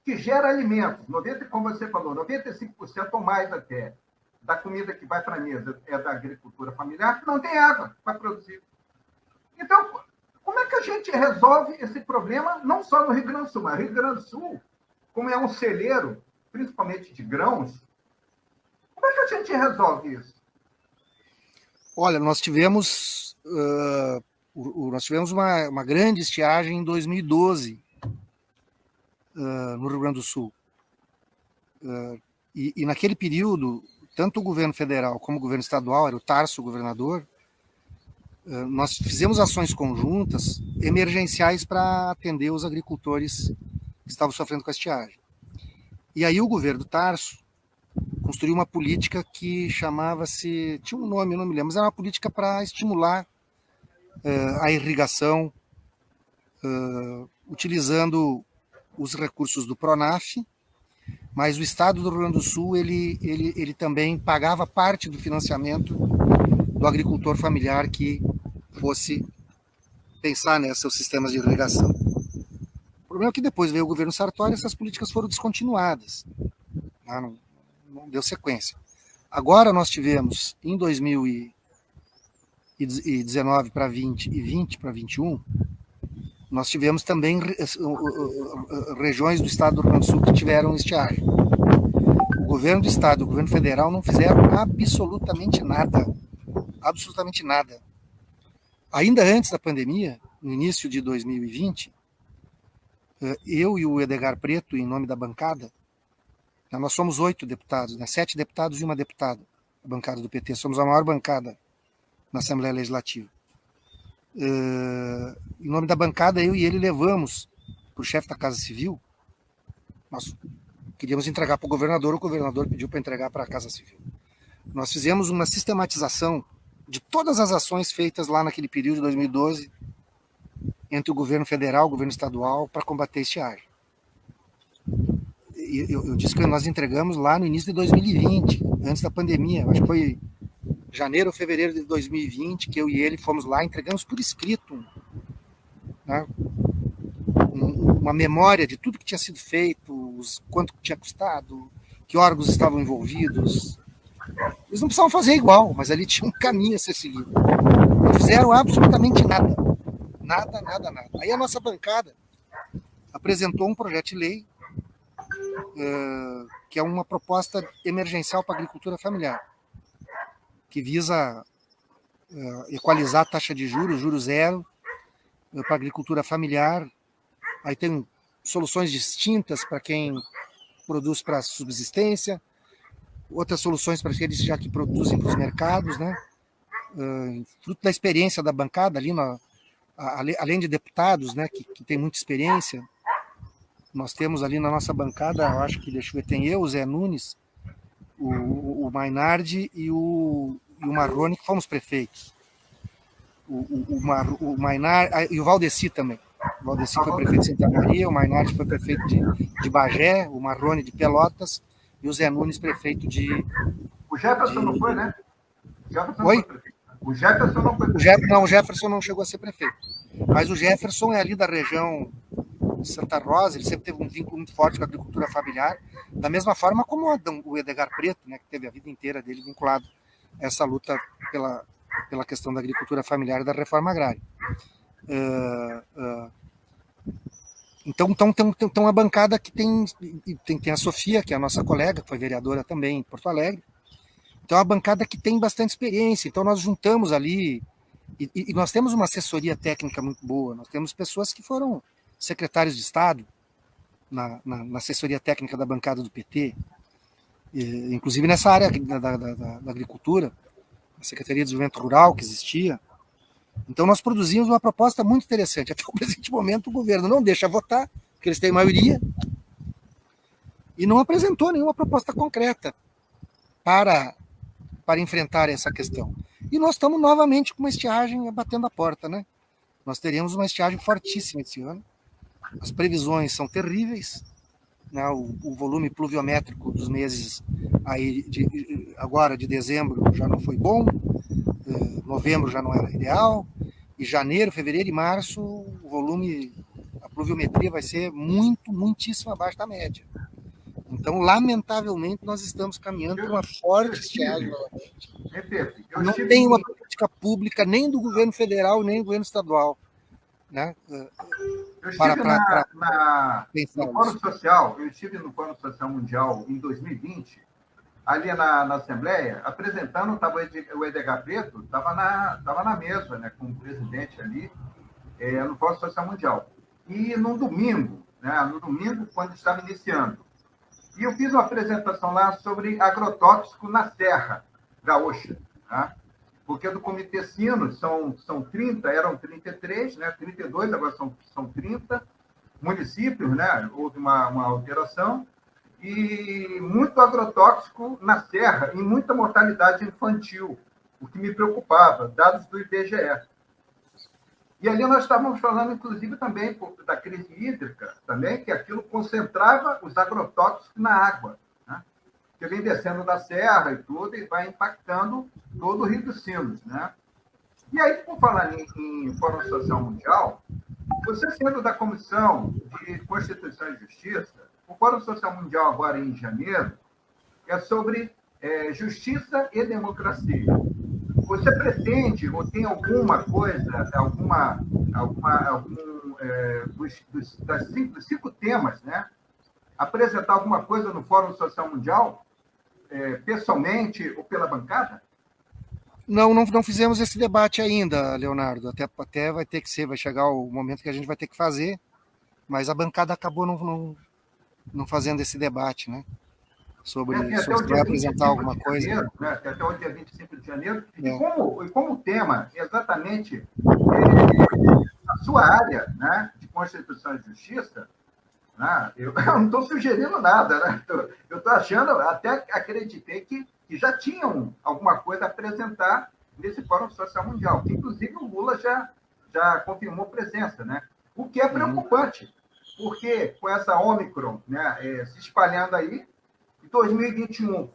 que gera alimentos, como você falou, 95% ou mais até da comida que vai para a mesa é da agricultura familiar, que não tem água para produzir. Então, como é que a gente resolve esse problema, não só no Rio Grande do Sul, mas no Rio Grande do Sul, como é um celeiro, principalmente de grãos, como é que a gente resolve isso? Olha, nós tivemos uma grande estiagem em 2012 no Rio Grande do Sul. E naquele período, tanto o governo federal como o governo estadual, era o Tarso o governador, nós fizemos ações conjuntas emergenciais para atender os agricultores que estavam sofrendo com a estiagem. E aí o governo do Tarso construiu uma política que chamava-se, tinha um nome, eu não me lembro, mas era uma política para estimular a irrigação, utilizando os recursos do Pronaf, mas o Estado do Rio Grande do Sul ele também pagava parte do financiamento do agricultor familiar que fosse pensar seus sistemas de irrigação. O problema é que depois veio o governo Sartori e essas políticas foram descontinuadas. Não deu sequência. Agora nós tivemos, em 2019 para 20 e 20 para 21, nós tivemos também regiões do estado do Rio Grande do Sul que tiveram estiagem. O governo do estado e o governo federal não fizeram absolutamente nada. Absolutamente nada. Ainda antes da pandemia, no início de 2020, eu e o Edgar Preto, em nome da bancada, nós somos 8 deputados, 7 deputados e uma deputada, a bancada do PT, somos a maior bancada na Assembleia Legislativa. Em nome da bancada, eu e ele levamos para o chefe da Casa Civil, nós queríamos entregar para o governador pediu para entregar para a Casa Civil. Nós fizemos uma sistematização de todas as ações feitas lá naquele período de 2012 entre o governo federal e o governo estadual para combater a estiagem. Eu disse que nós entregamos lá no início de 2020, antes da pandemia, acho que foi janeiro ou fevereiro de 2020, que eu e ele fomos lá, entregamos por escrito, né, uma memória de tudo que tinha sido feito, quanto tinha custado, que órgãos estavam envolvidos. Eles não precisavam fazer igual, mas ali tinha um caminho a ser seguido. Não fizeram absolutamente nada. Nada. Aí a nossa bancada apresentou um projeto de lei que é uma proposta emergencial para a agricultura familiar, que visa equalizar a taxa de juros zero, para a agricultura familiar. Aí tem soluções distintas para quem produz para subsistência, outras soluções para aqueles já que produzem para os mercados, né? Fruto da experiência da bancada ali, além de deputados, né, que tem muita experiência, nós temos ali na nossa bancada, eu acho que, deixa eu ver, tem eu, o Zé Nunes, o Mainardi e o Marrone, que fomos prefeitos. O Mainardi e o Valdeci também. O Valdeci foi prefeito de Santa Maria, o Mainardi foi prefeito de Bagé, o Marrone de Pelotas e o Zé Nunes prefeito de... O Jefferson não foi, né? Oi? O Jefferson não foi prefeito. Não, o Jefferson não chegou a ser prefeito. Mas o Jefferson é ali da região de Santa Rosa, ele sempre teve um vínculo muito forte com a agricultura familiar, da mesma forma como o Edgar Preto, né, que teve a vida inteira dele vinculado a essa luta pela questão da agricultura familiar e da reforma agrária. Então a bancada que tem a Sofia, que é a nossa colega, que foi vereadora também em Porto Alegre. Então é uma bancada que tem bastante experiência. Então nós juntamos ali E nós temos uma assessoria técnica muito boa, nós temos pessoas que foram secretários de Estado na assessoria técnica da bancada do PT, inclusive nessa área da agricultura, a Secretaria de Desenvolvimento Rural que existia. Então nós produzimos uma proposta muito interessante. Até o presente momento o governo não deixa votar, porque eles têm maioria, e não apresentou nenhuma proposta concreta para enfrentar essa questão. E nós estamos novamente com uma estiagem batendo a porta, né? Nós teríamos uma estiagem fortíssima esse ano. As previsões são terríveis, né? O volume pluviométrico dos meses aí agora de dezembro já não foi bom, novembro já não era ideal, e janeiro, fevereiro e março o volume, a pluviometria vai ser muitíssimo abaixo da média. Então, lamentavelmente, nós estamos caminhando para uma forte estiagem novamente. Não tem uma política pública nem do governo federal nem do governo estadual, né? Eu estive no Fórum Social, eu estive no Fórum Social Mundial em 2020, ali na Assembleia, apresentando, estava o Edgar Preto, estava na mesa, né, com o presidente ali, no Fórum Social Mundial. E no domingo, quando estava iniciando, e eu fiz uma apresentação lá sobre agrotóxico na Serra Gaúcha, tá? Porque do Comitê Sinos são 30, eram 33, né? 32, agora são 30 municípios, né? Houve uma alteração, e muito agrotóxico na Serra e muita mortalidade infantil, o que me preocupava, dados do IBGE. E ali nós estávamos falando, inclusive, também da crise hídrica, também, que aquilo concentrava os agrotóxicos na água, né? Que vem descendo da serra e tudo, e vai impactando todo o Rio dos Sinos, né? E aí, por falar em Fórum Social Mundial, você sendo da Comissão de Constituição e Justiça, o Fórum Social Mundial agora em janeiro é sobre justiça e democracia. Você pretende, ou tem alguma coisa, dos 5 temas, né? Apresentar alguma coisa no Fórum Social Mundial, pessoalmente ou pela bancada? Não fizemos esse debate ainda, Leonardo. Até vai ter que ser, vai chegar o momento que a gente vai ter que fazer, mas a bancada acabou não fazendo esse debate, né? Sobre se vai apresentar alguma coisa. Janeiro, né? Até o dia 25 de janeiro. E como o tema exatamente a sua área, né, de Constituição e Justiça, né, eu não estou sugerindo nada, né? Eu estou achando, até acreditei que já tinham alguma coisa a apresentar nesse Fórum Social Mundial, que inclusive o Lula já confirmou presença, né? O que é preocupante, porque com essa Ômicron, né, se espalhando aí, em 2021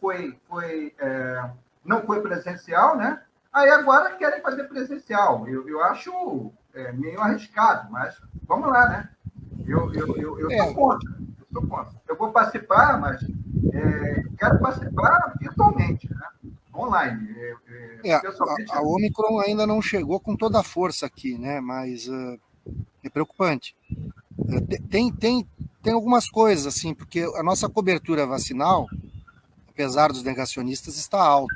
não foi presencial, né? Aí agora querem fazer presencial. Eu acho meio arriscado, mas vamos lá, né? Eu sou contra. Eu vou participar, mas quero participar virtualmente, né? Online. A Ômicron ainda não chegou com toda a força aqui, né? Mas é preocupante. Tem algumas coisas, assim, porque a nossa cobertura vacinal, apesar dos negacionistas, está alta,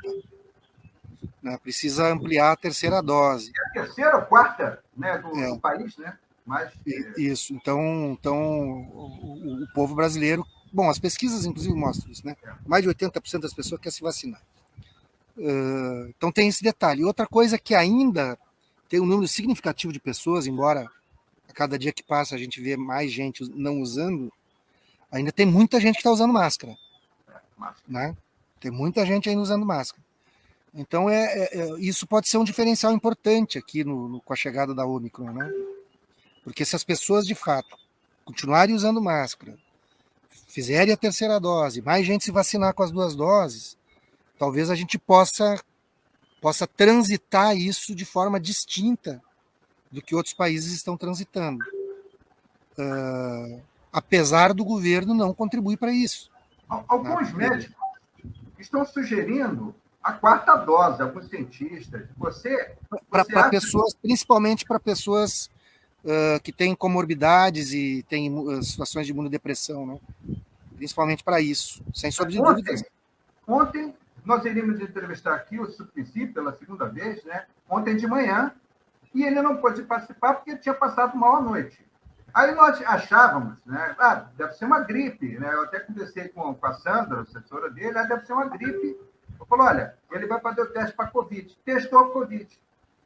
né? Precisa ampliar a terceira dose. É a terceira ou quarta, né, do país, né? Mas, Isso. Então o povo brasileiro... Bom, as pesquisas, inclusive, mostram isso, né? Mais de 80% das pessoas querem se vacinar. Então tem esse detalhe. Outra coisa que ainda tem um número significativo de pessoas, embora a cada dia que passa a gente vê mais gente não usando, ainda tem muita gente que está usando máscara, né? Tem muita gente ainda usando máscara. Então isso pode ser um diferencial importante aqui com a chegada da Ômicron, né? Porque se as pessoas de fato continuarem usando máscara, fizerem a terceira dose, mais gente se vacinar com as 2 doses, talvez a gente possa transitar isso de forma distinta do que outros países estão transitando. Apesar do governo não contribuir para isso. Alguns médicos estão sugerindo a 4ª dose, alguns cientistas. Para pessoas, principalmente para pessoas que têm comorbidades e têm situações de imunodepressão, né? Principalmente para isso, sem sombra de dúvidas. Ontem nós iríamos entrevistar aqui o Suplicy pela 2ª vez, né? Ontem de manhã e ele não pôde participar porque ele tinha passado mal à noite. Aí nós achávamos, né? Deve ser uma gripe, né? Eu até conversei com a Sandra, a assessora dele, deve ser uma gripe. Eu falei, olha, ele vai fazer o teste para Covid. Testou a Covid.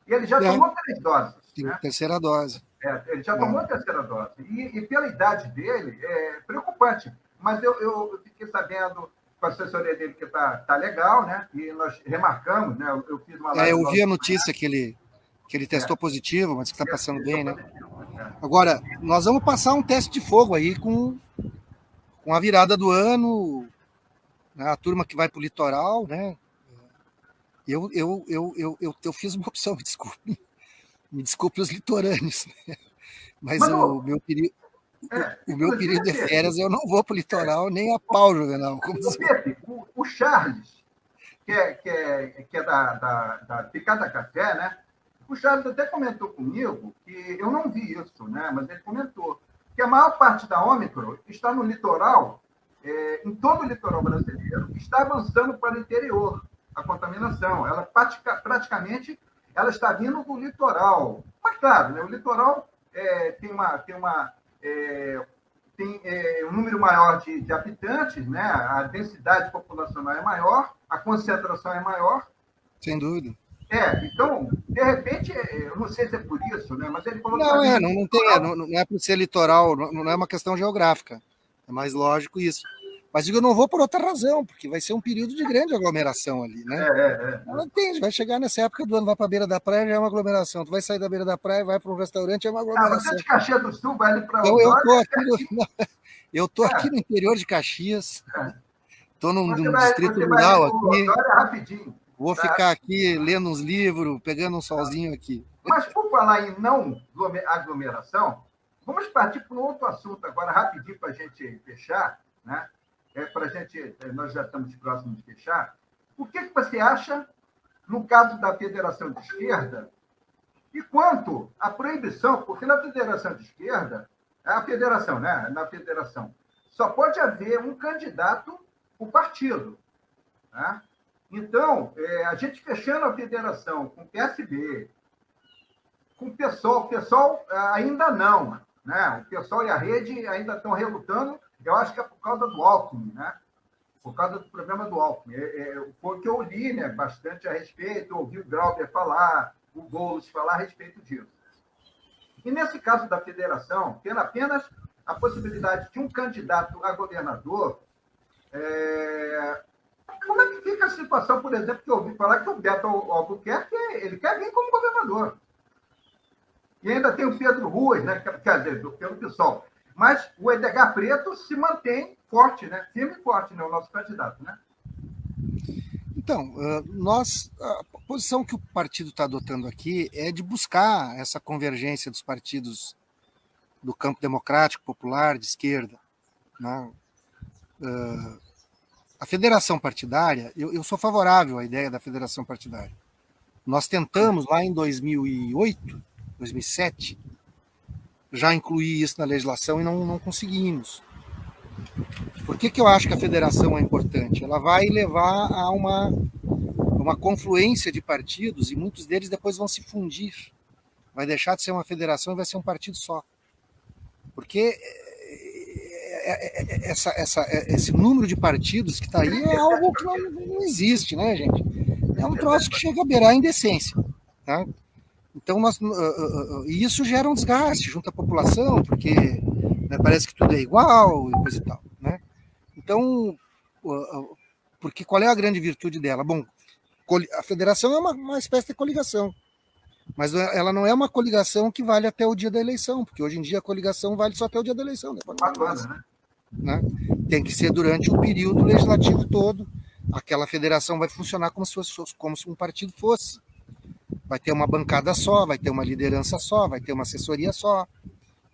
E ele já tomou 3 doses. Né? Terceira dose. Ele já tomou a terceira dose. E pela idade dele, é preocupante. Mas eu fiquei sabendo com a assessoria dele que tá legal, né? E nós remarcamos, né? Eu fiz uma live. Eu vi a notícia que ele testou positivo, mas que está passando bem, né? Agora, nós vamos passar um teste de fogo aí com a virada do ano, né? A turma que vai para o litoral, né? Eu fiz uma opção, me desculpe os litorâneos, né? Mas o meu período de férias eu não vou para o litoral nem a pau, Juvenal. O Charles, que é da Picada Café, né? O Charles até comentou comigo, que eu não vi isso, né? Mas ele comentou, que a maior parte da Ômicron está no litoral, em todo o litoral brasileiro, está avançando para o interior, a contaminação. Ela praticamente ela está vindo do litoral. Mas, claro, né? O litoral tem um número maior de habitantes, né? A densidade populacional é maior, a concentração é maior. Sem dúvida. Então, de repente, eu não sei se é por isso, né? Mas ele falou não é por ser litoral, não é uma questão geográfica. É mais lógico isso. Mas digo, eu não vou por outra razão, porque vai ser um período de grande aglomeração ali, né? Ela entende, vai chegar nessa época do ano, vai para a beira da praia, já é uma aglomeração. Tu vai sair da beira da praia, vai para um restaurante, é uma aglomeração. Você é de Caxias do Sul, vai ali para o eu tô aqui no interior de Caxias. Estou num distrito rural aqui. Rapidinho. Vou ficar aqui lendo uns livros, pegando um solzinho aqui. Mas por falar em não aglomeração, vamos partir para um outro assunto agora, rapidinho, para a gente fechar, né? Nós já estamos próximos de fechar. O que você acha, no caso da Federação de Esquerda, e quanto à proibição, porque na Federação de Esquerda, a federação, né? Na federação, só pode haver um candidato por partido, né? Então, a gente fechando a federação com o PSB, com o PSOL ainda não, né? O PSOL e a Rede ainda estão relutando, eu acho que é por causa do Alckmin, né? Por causa do problema do Alckmin. Foi o que eu li, né? Bastante a respeito, ouvi o Grauber falar, o Boulos falar a respeito disso. E nesse caso da federação, tendo apenas a possibilidade de um candidato a governador, como é que fica a situação, por exemplo, que eu ouvi falar que o Beto Albuquerque, ele quer vir como governador. E ainda tem o Pedro Ruas, né? Quer dizer, pelo PSOL. Mas o Edgar Preto se mantém forte, né? Firme e forte, né? O nosso candidato, né? Então, a posição que o partido está adotando aqui é de buscar essa convergência dos partidos do campo democrático, popular, de esquerda, né? A federação partidária, eu sou favorável à ideia da federação partidária. Nós tentamos lá em 2008, 2007, já incluir isso na legislação e não conseguimos. Por que eu acho que a federação é importante? Ela vai levar a uma confluência de partidos e muitos deles depois vão se fundir. Vai deixar de ser uma federação e vai ser um partido só. Porque esse número de partidos que está aí é algo que não existe, né, gente? É um troço que chega a beirar a indecência. Tá? Então, e isso gera um desgaste junto à população, porque né, parece que tudo é igual e coisa e tal. Né? Então, porque qual é a grande virtude dela? Bom, a federação é uma espécie de coligação, mas ela não é uma coligação que vale até o dia da eleição, porque hoje em dia a coligação vale só até o dia da eleição. Depois não vale mais, né? Tem que ser durante o período legislativo todo. Aquela federação vai funcionar como se um partido fosse. Vai ter uma bancada só, vai ter uma liderança só, vai ter uma assessoria só.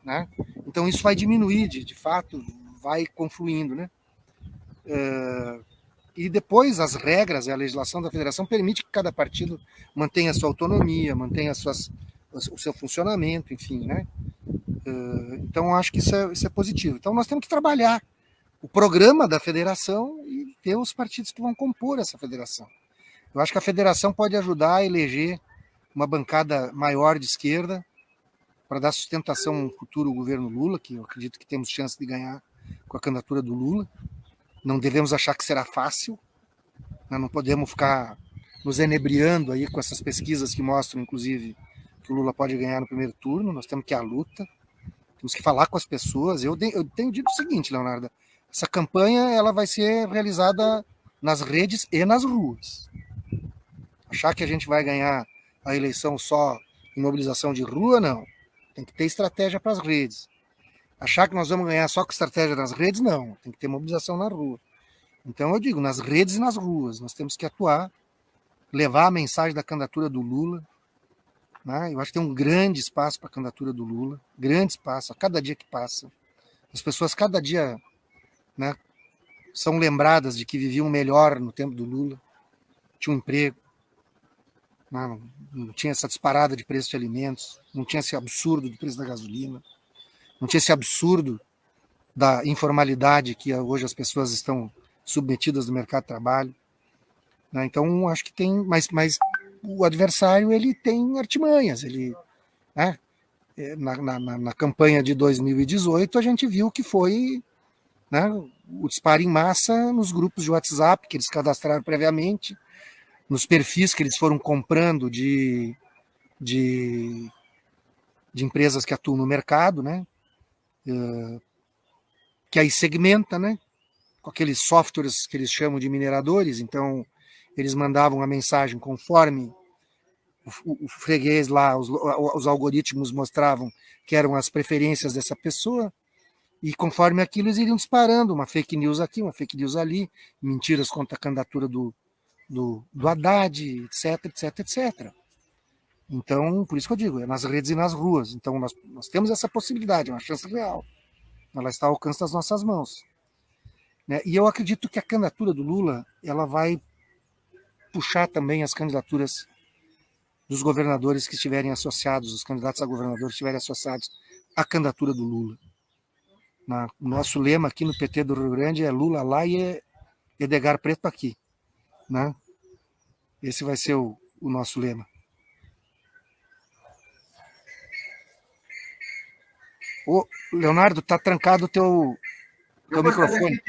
Né? Então isso vai diminuir, de fato, vai confluindo. Né? E depois as regras, a legislação da federação permite que cada partido mantenha a sua autonomia, mantenha o seu funcionamento, enfim. Né? Então acho que isso é positivo. Então nós temos que trabalhar o programa da federação e ter os partidos que vão compor essa federação. Eu acho que a federação pode ajudar a eleger uma bancada maior de esquerda para dar sustentação a um futuro governo Lula, que eu acredito que temos chance de ganhar com a candidatura do Lula. Não devemos achar que será fácil, né? Não podemos ficar nos enebriando aí com essas pesquisas que mostram, inclusive, que o Lula pode ganhar no primeiro turno. Nós temos que ir à luta, temos que falar com as pessoas. Eu tenho dito o seguinte, Leonardo, essa campanha ela vai ser realizada nas redes e nas ruas. Achar que a gente vai ganhar a eleição só em mobilização de rua, não. Tem que ter estratégia para as redes. Achar que nós vamos ganhar só com estratégia nas redes, não. Tem que ter mobilização na rua. Então eu digo, nas redes e nas ruas, nós temos que atuar, levar a mensagem da candidatura do Lula. Né? Eu acho que tem um grande espaço para a candidatura do Lula, grande espaço, a cada dia que passa. As pessoas cada dia, né, são lembradas de que viviam melhor no tempo do Lula, tinham um emprego, não tinha essa disparada de preço de alimentos, não tinha esse absurdo do preço da gasolina, não tinha esse absurdo da informalidade que hoje as pessoas estão submetidas no mercado de trabalho. Né? Então, acho que tem, mas o adversário ele tem artimanhas. Ele, né, na campanha de 2018, a gente viu que foi, né, o disparo em massa nos grupos de WhatsApp que eles cadastraram previamente, nos perfis que eles foram comprando de empresas que atuam no mercado, né, que aí segmenta, né, com aqueles softwares que eles chamam de mineradores. Então, eles mandavam a mensagem conforme o freguês lá, os algoritmos mostravam que eram as preferências dessa pessoa, e conforme aquilo eles iriam disparando uma fake news aqui, uma fake news ali, mentiras contra a candidatura do Haddad, etc, etc, etc. Então, por isso que eu digo, é nas redes e nas ruas. Então, nós temos essa possibilidade, é uma chance real. Ela está ao alcance das nossas mãos. Né? E eu acredito que a candidatura do Lula ela vai puxar também as candidaturas dos governadores que estiverem associados, os candidatos a governador que estiverem associados à candidatura do Lula. O nosso lema aqui no PT do Rio Grande é Lula lá e Edgar Preto aqui. Né? Esse vai ser o nosso lema. Ô, Leonardo, está trancado o teu microfone.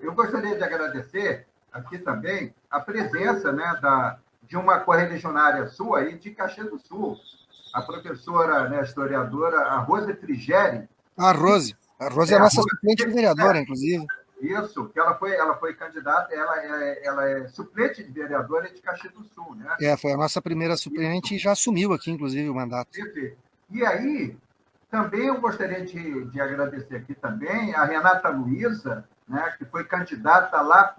Eu gostaria de agradecer aqui também a presença, né, de uma correligionária sua aí de Caxias do Sul, a professora, né, historiadora, a Rose Frigeri. A Rose é a nossa suplente de vereadora, inclusive. Isso, que ela foi candidata, ela é suplente de vereadora de Caxias do Sul, né? Foi a nossa primeira suplente e já assumiu aqui, inclusive, o mandato. E aí, também eu gostaria de agradecer aqui também a Renata Luiza, né, que foi candidata lá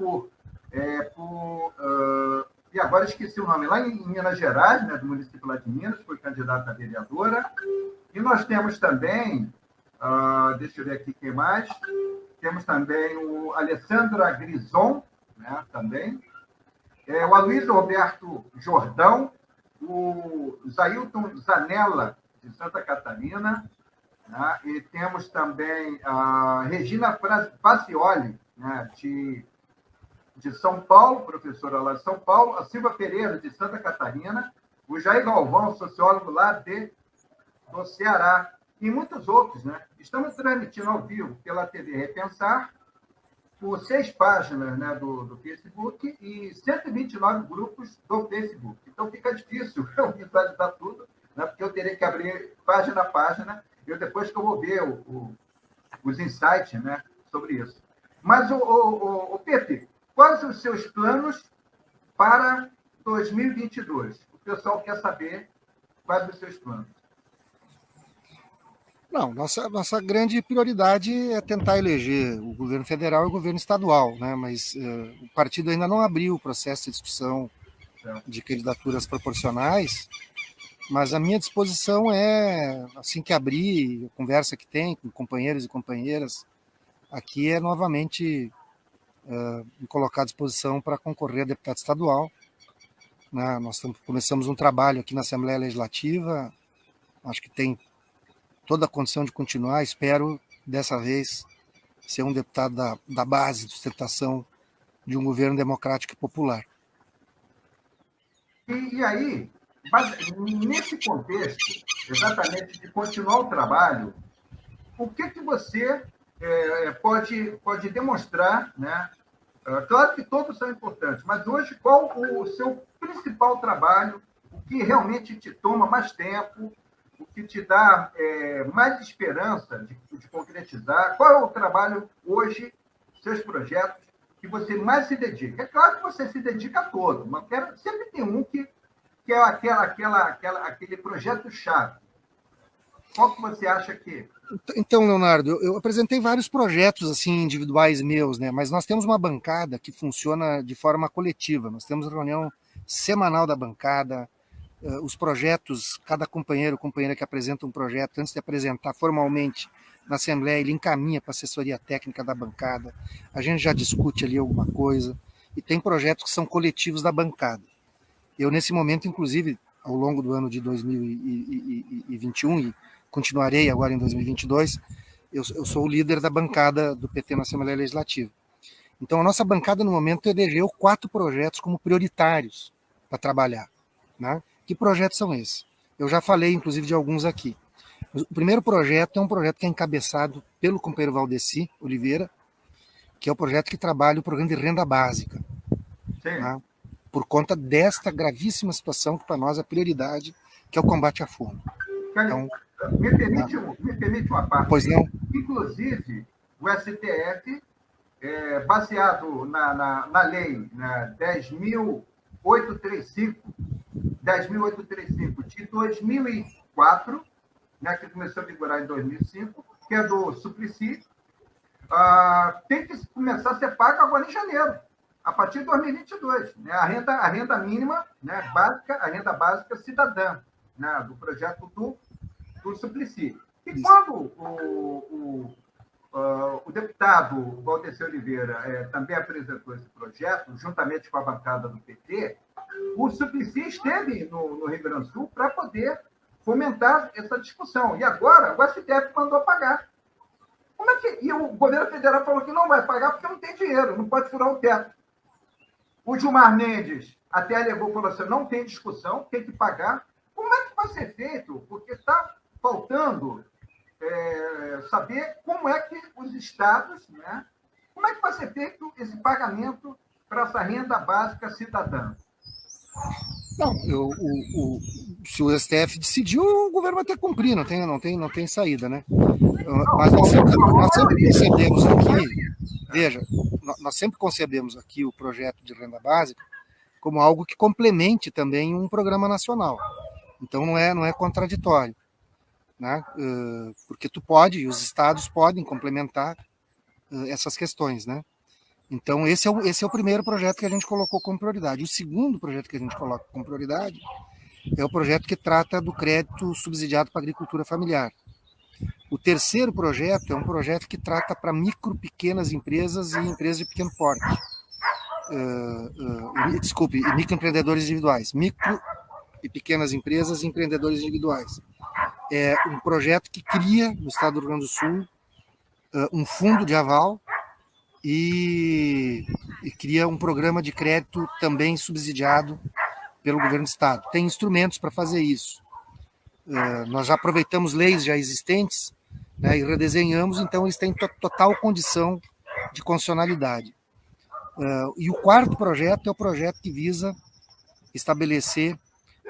e agora esqueci o nome, lá em Minas Gerais, né, do município lá de Minas, foi candidata a vereadora. E nós temos também, deixa eu ver aqui quem mais, temos também o Alessandra Grison, né, também, o Aloysio Roberto Jordão, o Zailton Zanella, de Santa Catarina, né, e temos também a Regina Facioli, né, de São Paulo, professora lá de São Paulo, a Silva Pereira, de Santa Catarina, o Jair Galvão, sociólogo lá do Ceará, e muitos outros. Né? Estamos transmitindo ao vivo pela TV Repensar, por 6 páginas, né, do Facebook e 129 grupos do Facebook. Então, fica difícil eu visualizar tudo, né, porque eu terei que abrir página a página, e depois que eu vou ver os insights, né, sobre isso. Mas, o Pepe, quais os seus planos para 2022? O pessoal quer saber quais os seus planos. Não, nossa grande prioridade é tentar eleger o governo federal e o governo estadual, né? Mas o partido ainda não abriu o processo de discussão de candidaturas proporcionais, mas a minha disposição é, assim que abrir, a conversa que tem com companheiros e companheiras, aqui é novamente me colocar à disposição para concorrer a deputado estadual. Né? Nós começamos um trabalho aqui na Assembleia Legislativa, acho que tem toda a condição de continuar, espero dessa vez ser um deputado da base de sustentação de um governo democrático e popular. E aí, nesse contexto, exatamente, de continuar o trabalho, o que você pode demonstrar, né? Claro que todos são importantes, mas hoje qual o seu principal trabalho, o que realmente te toma mais tempo, o que te dá mais esperança de concretizar? Qual é o trabalho hoje, seus projetos, que você mais se dedica? É claro que você se dedica a todo, mas sempre tem um que é aquele projeto-chave. Qual que você acha que... Então, Leonardo, eu apresentei vários projetos assim individuais meus, né? Mas nós temos uma bancada que funciona de forma coletiva. Nós temos reunião semanal da bancada, os projetos, cada companheiro ou companheira que apresenta um projeto, antes de apresentar formalmente na Assembleia, ele encaminha para a assessoria técnica da bancada. A gente já discute ali alguma coisa. E tem projetos que são coletivos da bancada. Eu, nesse momento, inclusive, ao longo do ano de 2021, e continuarei agora em 2022, eu sou o líder da bancada do PT na Assembleia Legislativa. Então, a nossa bancada, no momento, elegeu 4 projetos como prioritários para trabalhar, né? Que projetos são esses? Eu já falei, inclusive, de alguns aqui. O primeiro projeto é um projeto que é encabeçado pelo companheiro Valdeci Oliveira, que é o projeto que trabalha o programa de renda básica. Sim. Né? Por conta desta gravíssima situação que para nós é prioridade, que é o combate à fome. Então, me permite uma parte. Pois não. Inclusive, o STF, baseado na lei, né, 10.835 de 2004, né, que começou a vigorar em 2005, que é do Suplicy, tem que começar a ser pago agora em janeiro, a partir de 2022, né? A renda mínima, né, básica, a renda básica cidadã, né, do projeto do Suplicy. E quando o deputado Valdeci Oliveira também apresentou esse projeto, juntamente com a bancada do PT, o Suplicy esteve no Rio Grande do Sul para poder fomentar essa discussão. E agora o STF mandou pagar. Como é que... E o governo federal falou que não vai pagar porque não tem dinheiro, não pode furar o teto. O Gilmar Mendes até alegou e falou assim, não tem discussão, tem que pagar. Como é que vai ser feito? Porque está faltando saber como é que os estados, né, como é que vai ser feito esse pagamento para essa renda básica cidadã? Não, se o STF decidiu, o governo vai ter que cumprir, não tem saída, né? Mas nós sempre concebemos aqui, veja, nós sempre concebemos aqui o projeto de renda básica como algo que complemente também um programa nacional. Então não é contraditório, né? Porque tu pode, e os estados podem complementar essas questões, né? Então esse é o primeiro projeto que a gente colocou como prioridade. O segundo projeto que a gente coloca como prioridade é o projeto que trata do crédito subsidiado para a agricultura familiar. O terceiro projeto é um projeto que trata para micro, pequenas empresas e empresas de pequeno porte. Microempreendedores individuais. Micro e pequenas empresas e empreendedores individuais. É um projeto que cria, no estado do Rio Grande do Sul, um fundo de aval e cria um programa de crédito também subsidiado pelo governo do estado. Tem instrumentos para fazer isso. Nós já aproveitamos leis já existentes, né, e redesenhamos, então eles têm total condição de constitucionalidade. E o quarto projeto é o projeto que visa estabelecer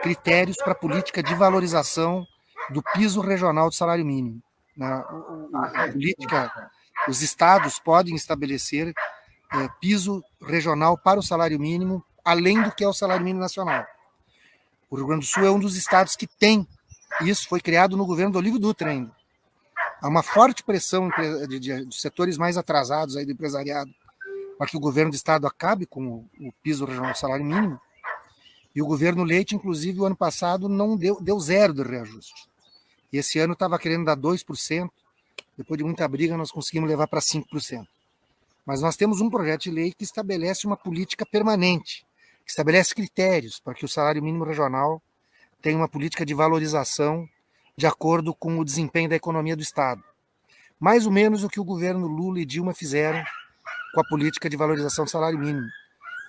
critérios para a política de valorização do piso regional do salário mínimo. A política, os estados podem estabelecer piso regional para o salário mínimo, além do que é o salário mínimo nacional. O Rio Grande do Sul é um dos estados que tem isso, foi criado no governo do Olívio Dutra ainda. Há uma forte pressão de setores mais atrasados aí do empresariado para que o governo do estado acabe com o piso regional do salário mínimo. E o governo Leite, inclusive, o ano passado não deu zero de reajuste. E esse ano estava querendo dar 2%. Depois de muita briga, nós conseguimos levar para 5%. Mas nós temos um projeto de lei que estabelece uma política permanente, que estabelece critérios para que o salário mínimo regional tenha uma política de valorização de acordo com o desempenho da economia do Estado. Mais ou menos o que o governo Lula e Dilma fizeram com a política de valorização do salário mínimo,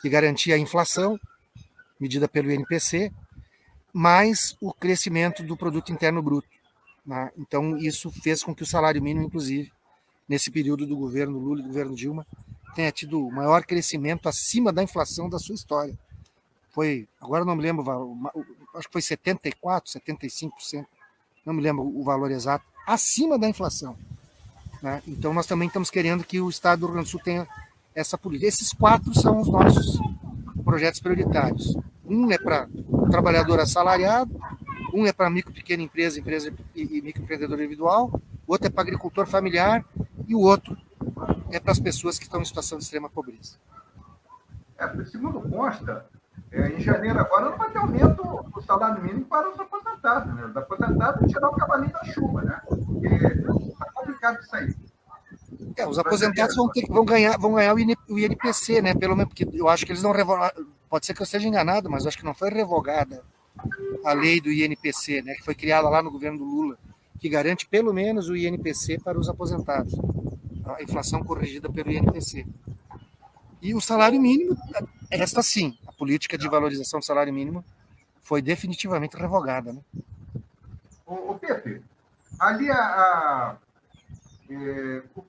que garantia a inflação, medida pelo INPC, mais o crescimento do produto interno bruto, né? Então, isso fez com que o salário mínimo, inclusive, nesse período do governo Lula e do governo Dilma, tenha tido o maior crescimento acima da inflação da sua história. Foi, agora não me lembro, acho que foi 74%, 75%, não me lembro o valor exato, acima da inflação, né? Então, nós também estamos querendo que o Estado do Rio Grande do Sul tenha essa política. Esses 4 são os nossos projetos prioritários. Um é para o trabalhador assalariado, um é para micro e pequena empresa, empresa e microempreendedor individual, o outro é para agricultor familiar e o outro é para as pessoas que estão em situação de extrema pobreza. Segundo consta, em janeiro agora não vai ter aumento do salário mínimo para os aposentados, né? Os aposentados tirar o cavalinho da chuva, né? Porque está complicado isso aí. Os aposentados vão ganhar o INPC, né? Pelo menos, porque eu acho que eles não revogaram. Pode ser que eu esteja enganado, mas eu acho que não foi revogada a lei do INPC, né? Que foi criada lá no governo do Lula, que garante pelo menos o INPC para os aposentados. A inflação corrigida pelo INPC. E o salário mínimo, esta sim, a política de valorização do salário mínimo foi definitivamente revogada, né? Ô Pepe, ali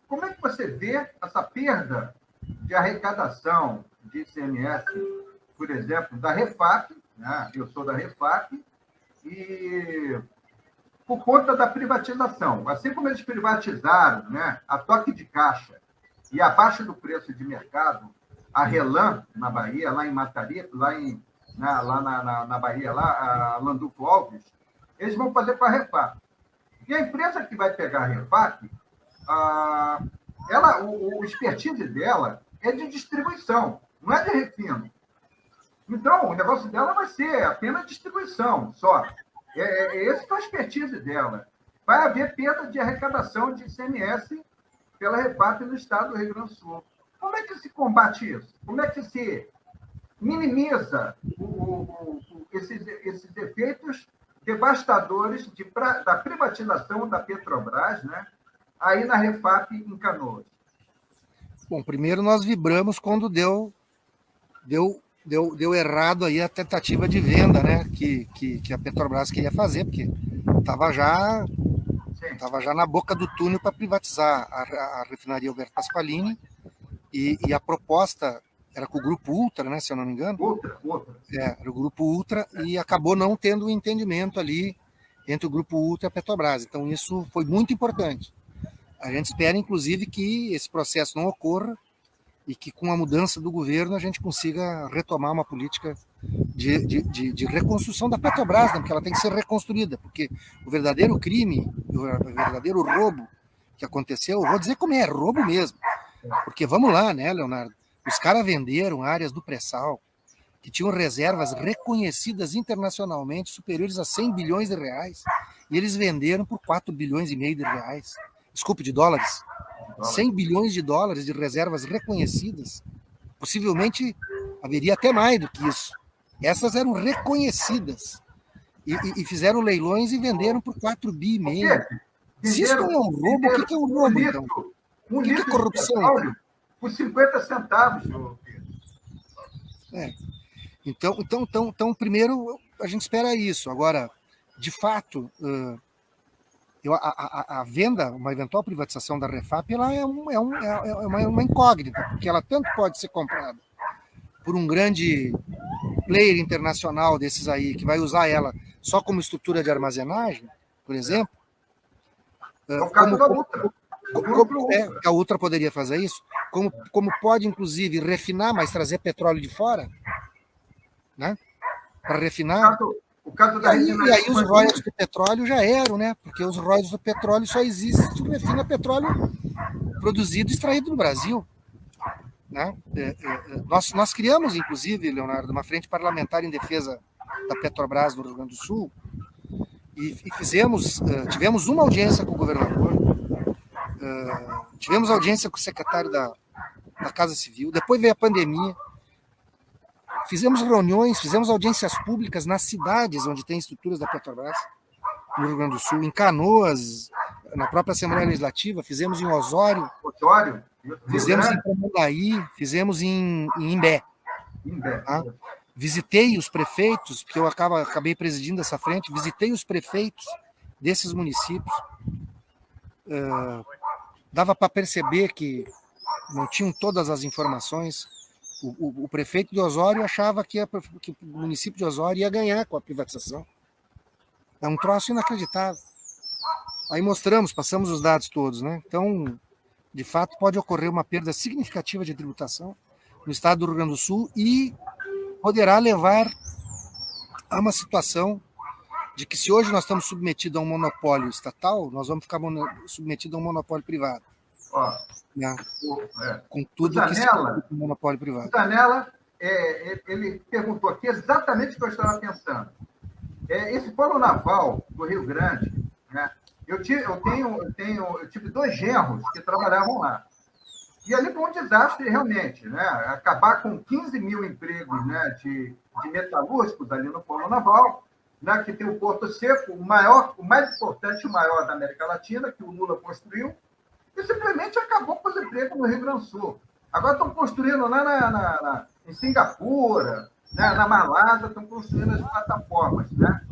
como é que você vê essa perda de arrecadação de ICMS, por exemplo, da Refap, né? Eu sou da Refap, e por conta da privatização. Assim como eles privatizaram, né, a toque de caixa e abaixo do preço de mercado, a Relan, na Bahia, lá em Mataripe, lá na Bahia, lá, a Landulfo Alves, eles vão fazer para a Refap. E a empresa que vai pegar a Refap, o expertise dela é de distribuição, não é de refino. Então, o negócio dela vai ser apenas distribuição, só. Esse é a expertise dela. Vai haver perda de arrecadação de ICMS pela Refap no estado do Rio Grande do Sul. Como é que se combate isso? Como é que se minimiza esses efeitos devastadores da privatização da Petrobras, né? Aí na Refap em Canoas? Bom, primeiro nós vibramos quando deu errado aí a tentativa de venda, né, que a Petrobras queria fazer, porque estava já na boca do túnel para privatizar a refinaria Alberto Pasqualini, e a proposta era com o Grupo Ultra, né, se eu não me engano. Ultra. Era o Grupo Ultra, e acabou não tendo um entendimento ali entre o Grupo Ultra e a Petrobras. Então isso foi muito importante. A gente espera, inclusive, que esse processo não ocorra e que, com a mudança do governo, a gente consiga retomar uma política de reconstrução da Petrobras, né? Porque ela tem que ser reconstruída, porque o verdadeiro crime, o verdadeiro roubo que aconteceu, eu vou dizer como é roubo mesmo, porque vamos lá, né, Leonardo? Os caras venderam áreas do pré-sal que tinham reservas reconhecidas internacionalmente superiores a 100 bilhões de reais, e eles venderam por 4 bilhões e meio de reais. Desculpe, de dólares. 100 bilhões de dólares de reservas reconhecidas. Possivelmente haveria até mais do que isso. Essas eram reconhecidas. E fizeram leilões e venderam por 4 bi e meio. Se isso não é um roubo, o que é um roubo, então? Um o que litro é corrupção? De petróleo por 50 centavos, meu Pedro. Então, primeiro, a gente espera isso. Agora, de fato, a venda, uma eventual privatização da Refap, ela é uma incógnita, porque ela tanto pode ser comprada por um grande player internacional desses aí, que vai usar ela só como estrutura de armazenagem, por exemplo. O caso da Ultra. A Ultra poderia fazer isso, como pode, inclusive, refinar, mas trazer petróleo de fora, né? Para refinar. O caso da e aí os royalties do petróleo já eram, né? Porque os royalties do petróleo só existem se tu refina petróleo produzido e extraído no Brasil, né? Nós criamos, inclusive, Leonardo, uma frente parlamentar em defesa da Petrobras no Rio Grande do Sul, e tivemos uma audiência com o governador, tivemos audiência com o secretário da Casa Civil, depois veio a pandemia. Fizemos reuniões, fizemos audiências públicas nas cidades onde tem estruturas da Petrobras, no Rio Grande do Sul, em Canoas, na própria Assembleia Legislativa, fizemos em Osório, fizemos em Tramandaí, fizemos em Imbé. Tá? visitei os prefeitos, porque eu acabei presidindo essa frente, visitei os prefeitos desses municípios, dava para perceber que não tinham todas as informações. O prefeito de Osório achava que o município de Osório ia ganhar com a privatização. É um troço inacreditável. Aí passamos os dados todos, né? Então, de fato, pode ocorrer uma perda significativa de tributação no estado do Rio Grande do Sul e poderá levar a uma situação de que, se hoje nós estamos submetidos a um monopólio estatal, nós vamos ficar submetidos a um monopólio privado. Ó, né? Com tudo que se trata do monopólio privado. O Zanella, ele perguntou aqui exatamente o que eu estava pensando. Esse polo naval do Rio Grande, né? Eu tive 2 genros que trabalhavam lá. E ali foi um desastre, realmente, né? Acabar com 15 mil empregos, né, de metalúrgicos ali no polo naval, né, que tem o Porto Seco, o mais importante, o maior da América Latina, que o Lula construiu, e simplesmente acabou com os empregos no Rio Grande do Sul. Agora estão construindo lá em Singapura, né, na Malásia, estão construindo as plataformas, né?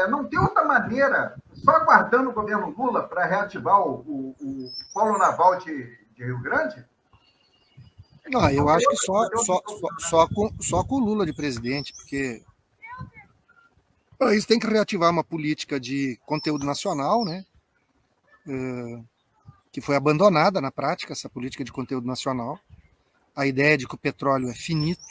Não tem outra maneira, só aguardando o governo Lula para reativar o polo naval de Rio Grande? Não, eu acho que só com o Lula de presidente, porque eles têm que reativar uma política de conteúdo nacional, né? Que foi abandonada na prática, essa política de conteúdo nacional. A ideia de que o petróleo é finito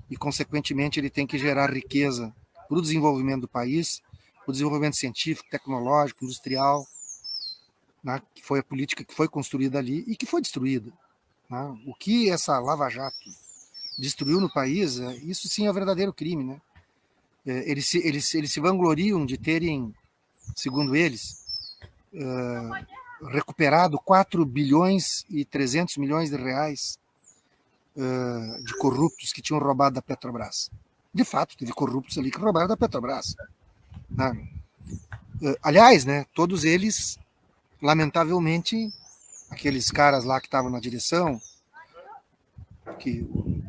e, consequentemente, ele tem que gerar riqueza para o desenvolvimento do país, para o desenvolvimento científico, tecnológico, industrial, né? Que foi a política que foi construída ali e que foi destruída. Né? O que essa Lava Jato destruiu no país, isso sim é um verdadeiro crime. Né? Eles se vangloriam de terem, segundo eles, recuperado 4 bilhões e 300 milhões de reais de corruptos que tinham roubado da Petrobras. De fato, teve corruptos ali que roubaram da Petrobras. Né? Aliás, né, todos eles, lamentavelmente, aqueles caras lá que estavam na direção, que o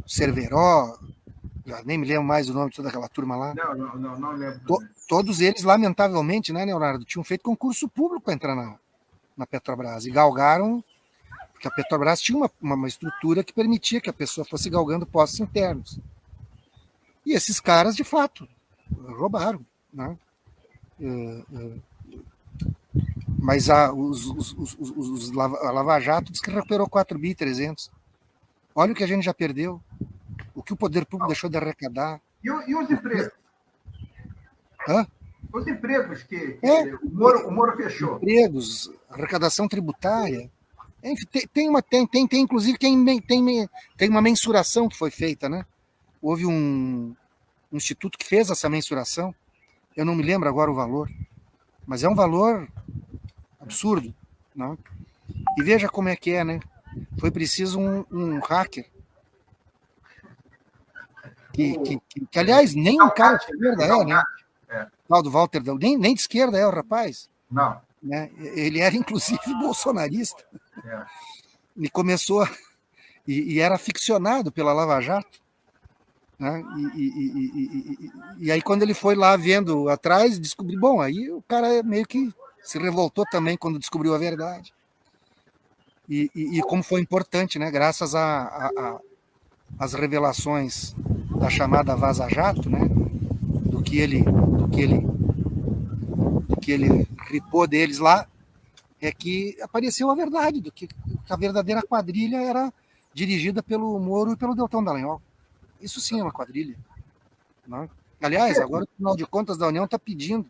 Cerveró, já nem me lembro mais o nome de toda aquela turma lá. Não lembro. Todos eles, lamentavelmente, né, Leonardo, tinham feito concurso público para entrar na Petrobras e galgaram, porque a Petrobras tinha uma estrutura que permitia que a pessoa fosse galgando postos internos. E esses caras, de fato, roubaram. Né? Mas a Lava Jato diz que recuperou 4 bi 300. Olha o que a gente já perdeu. O que o poder público deixou de arrecadar. E os empregos? Hã? Os empregos que o Moro fechou. Empregos, arrecadação tributária. Enfim, tem inclusive, tem uma mensuração que foi feita, né? Houve um instituto que fez essa mensuração. Eu não me lembro agora o valor, mas é um valor absurdo. Né? E veja como é que é, né? Foi preciso um hacker que aliás, nem um cara de esquerda né? Tal do Walter, nem de esquerda é o rapaz. Não. Né? Ele era, inclusive, bolsonarista. E começou... E era ficcionado pela Lava Jato. Né? E aí, quando ele foi lá vendo atrás, descobriu... Bom, aí o cara meio que se revoltou também quando descobriu a verdade. E como foi importante, né? Graças às revelações da chamada Vaza Jato, né? Do que ele ripou deles lá, é que apareceu a verdade, do que a verdadeira quadrilha era dirigida pelo Moro e pelo Deltão Dallagnol. Isso sim é uma quadrilha. Né? Aliás, agora o Tribunal de Contas da União está pedindo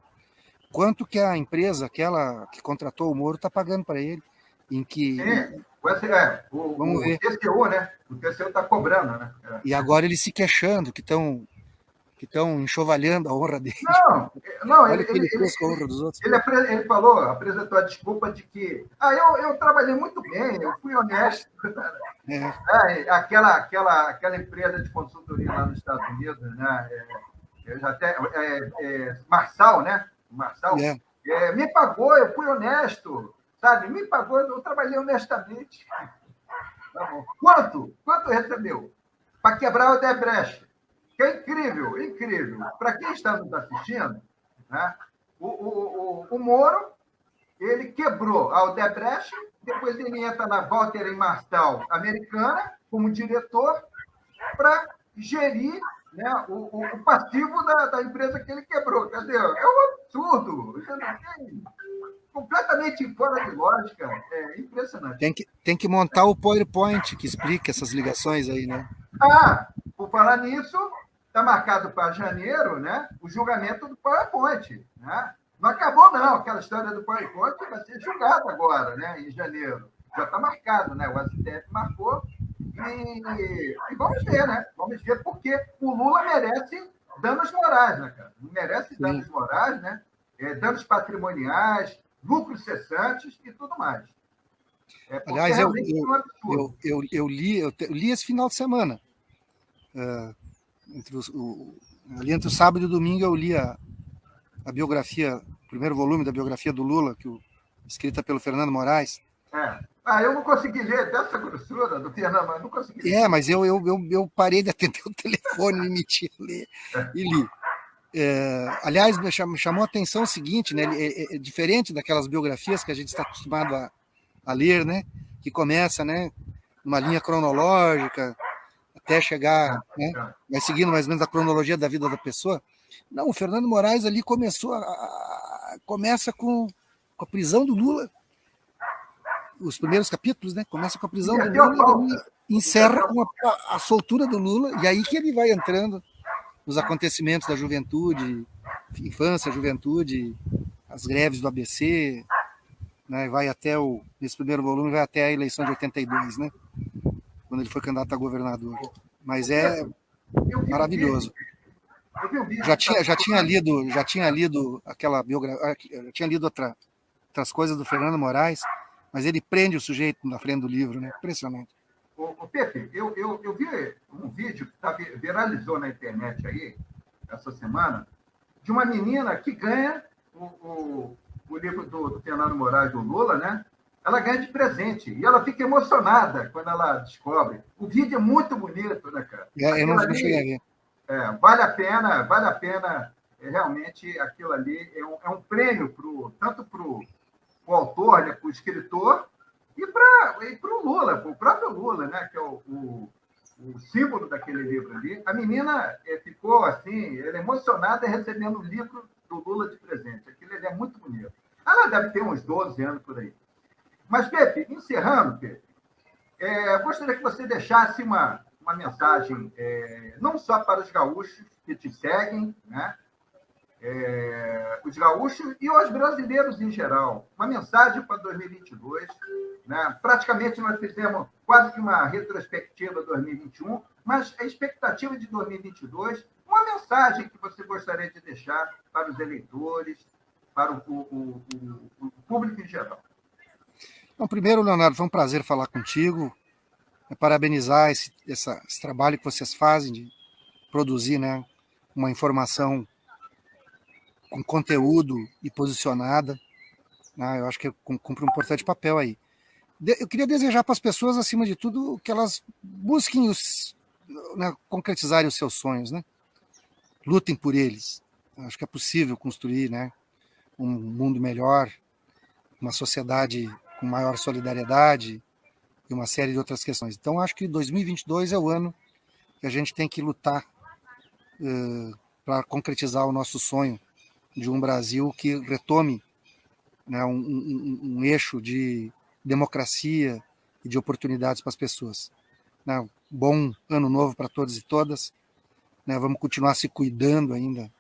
quanto que a empresa, aquela que contratou o Moro, está pagando para ele. Em que... Vamos ver. O TCU, né? O TCU está cobrando, né? E agora eles se queixando que estão enxovalhando a honra dele. Não, olha o que ele fez com a honra dos outros. Ele apresentou a desculpa de que eu trabalhei muito bem, eu fui honesto. Aquela empresa de consultoria lá nos Estados Unidos, né? Marçal, né? Marçal. Me pagou, eu fui honesto, sabe? Me pagou, eu trabalhei honestamente. Tá bom. Quanto recebeu? Para quebrar o Odebrecht. que é incrível, incrível. Para quem está nos assistindo, né, o Moro, ele quebrou a Odebrecht, depois ele entra na Walter Marçal americana como diretor para gerir, né, o passivo da empresa que ele quebrou. Quer dizer, é um absurdo. Completamente fora de lógica. É impressionante. Tem que montar o PowerPoint que explica essas ligações aí, né? Por falar nisso, está marcado para janeiro, né, o julgamento do PowerPoint. Né? Não acabou, não. Aquela história do PowerPoint vai ser julgada agora, né, em janeiro. Já está marcado, né? O STF marcou. E vamos ver, né? Vamos ver, porque o Lula merece danos morais, né, cara? Merece danos morais, né? Danos patrimoniais, lucros cessantes e tudo mais. Aliás, eu li esse final de semana. Ali entre o sábado e o domingo eu li a biografia, o primeiro volume da biografia do Lula, escrita pelo Fernando Moraes. Eu não consegui ler dessa grossura do Fernando, mas não consegui ler. Mas eu parei de atender o telefone, me meti a ler e li. Aliás, me chamou a atenção o seguinte, né? É diferente daquelas biografias que a gente está acostumado a ler, né? Que começa, né, numa linha cronológica até chegar, né? Vai seguindo mais ou menos a cronologia da vida da pessoa. Não, o Fernando Moraes ali começa com a prisão do Lula. Os primeiros capítulos, né? Começa com a prisão do Lula e encerra com a soltura do Lula, e aí que ele vai entrando nos acontecimentos da juventude, infância, juventude, as greves do ABC, né? Vai até nesse primeiro volume, vai até a eleição de 82, né? Quando ele foi candidato a governador. Mas é maravilhoso. Já tinha lido aquela biografia, já tinha lido outras coisas do Fernando Moraes, mas ele prende o sujeito na frente do livro, né? Impressionante. Pepe, eu vi um vídeo que viralizou na internet aí, essa semana, de uma menina que ganha o livro do Fernando Moraes, do Lula, né? Ela ganha de presente. E ela fica emocionada quando ela descobre. O vídeo é muito bonito, né, cara? Eu não cheguei a ver. Vale a pena. Realmente, aquilo ali é um prêmio tanto para o autor, né, para o escritor, e para o Lula, para o próprio Lula, né, que é o símbolo daquele livro ali. A menina ficou assim, ela emocionada recebendo o livro do Lula de presente. Aquilo ali é muito bonito. Ela deve ter uns 12 anos por aí. Mas, Pepe, encerrando, Pepe, gostaria que você deixasse uma mensagem, não só para os gaúchos que te seguem, né? Os gaúchos e os brasileiros em geral. Uma mensagem para 2022. Né? Praticamente nós fizemos quase que uma retrospectiva de 2021, mas a expectativa de 2022, uma mensagem que você gostaria de deixar para os eleitores, para o público em geral. Então, primeiro, Leonardo, foi um prazer falar contigo, parabenizar esse trabalho que vocês fazem de produzir, né, uma informação com conteúdo e posicionada, né, eu acho que cumpre um importante papel aí. Eu queria desejar para as pessoas, acima de tudo, que elas busquem concretizarem os seus sonhos, né? Lutem por eles. Eu acho que é possível construir, né, um mundo melhor, uma sociedade com maior solidariedade e uma série de outras questões. Então, acho que 2022 é o ano que a gente tem que lutar para concretizar o nosso sonho de um Brasil que retome, né, um eixo de democracia e de oportunidades para as pessoas. Né, bom ano novo para todos e todas. Né, vamos continuar se cuidando ainda.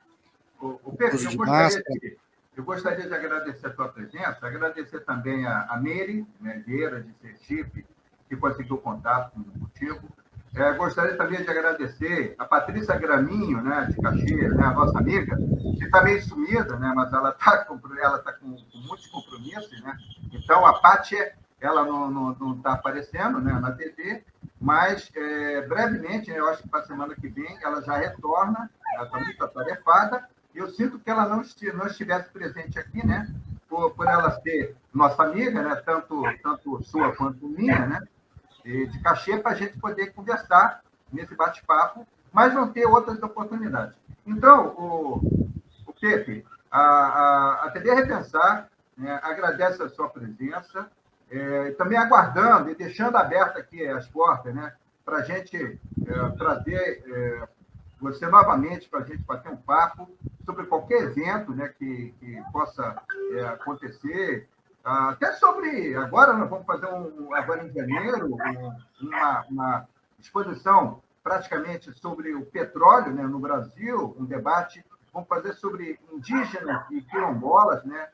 Pepe, eu gostaria de agradecer a tua presença, agradecer também a Meire, né, Vieira, de Sergipe, que conseguiu contato contigo. Gostaria também de agradecer a Patrícia Graminho, né, de Caxias, né, a nossa amiga, que está meio sumida, né, mas ela está com muitos compromissos. Né? Então, a Paty, ela não está aparecendo, né, na TV, mas brevemente, eu acho que para a semana que vem, ela já retorna, ela está muito atarefada. Eu sinto que ela não estivesse presente aqui, né, por ela ser nossa amiga, né, tanto sua quanto minha, né, de Caxias, para a gente poder conversar nesse bate-papo mas vão ter outras oportunidades. Então, o Pepe, a TV Repensar, né, agradece a sua presença, também aguardando e deixando abertas aqui as portas, né, para a gente trazer você novamente para a gente bater um papo sobre qualquer evento, né, que possa acontecer. Até sobre... Agora nós vamos fazer, agora em janeiro, uma exposição praticamente sobre o petróleo, né, no Brasil, um debate. Vamos fazer sobre indígenas e quilombolas, né,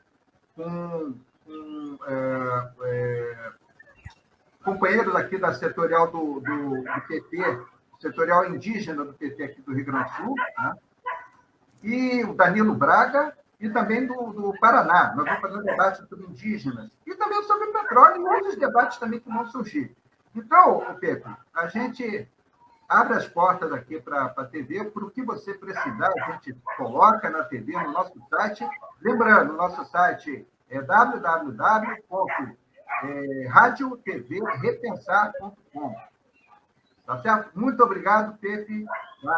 com companheiros aqui da setorial do PT, setorial indígena do PT aqui do Rio Grande do Sul, né? E o Danilo Braga, e também do Paraná. Nós vamos fazer um debate sobre indígenas, e também sobre petróleo, e outros debates também que vão surgir. Então, Pepe, a gente abre as portas aqui para a TV, por o que você precisar, a gente coloca na TV, no nosso site. Lembrando, o nosso site é www.radioTVRepensar.com. Tá certo? Muito obrigado, Pepe.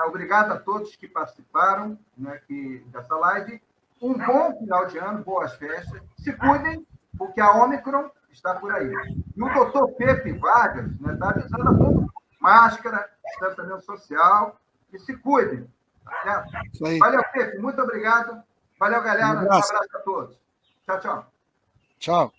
Obrigado a todos que participaram, né, dessa live. Um bom final de ano, boas festas. Se cuidem, porque a Ômicron está por aí. E o doutor Pepe Vargas está avisando a todo mundo. Máscara, distanciamento social, e se cuidem. Tá certo? Isso aí. Valeu, Pepe. Muito obrigado. Valeu, galera. Um abraço a todos. Tchau, tchau. Tchau.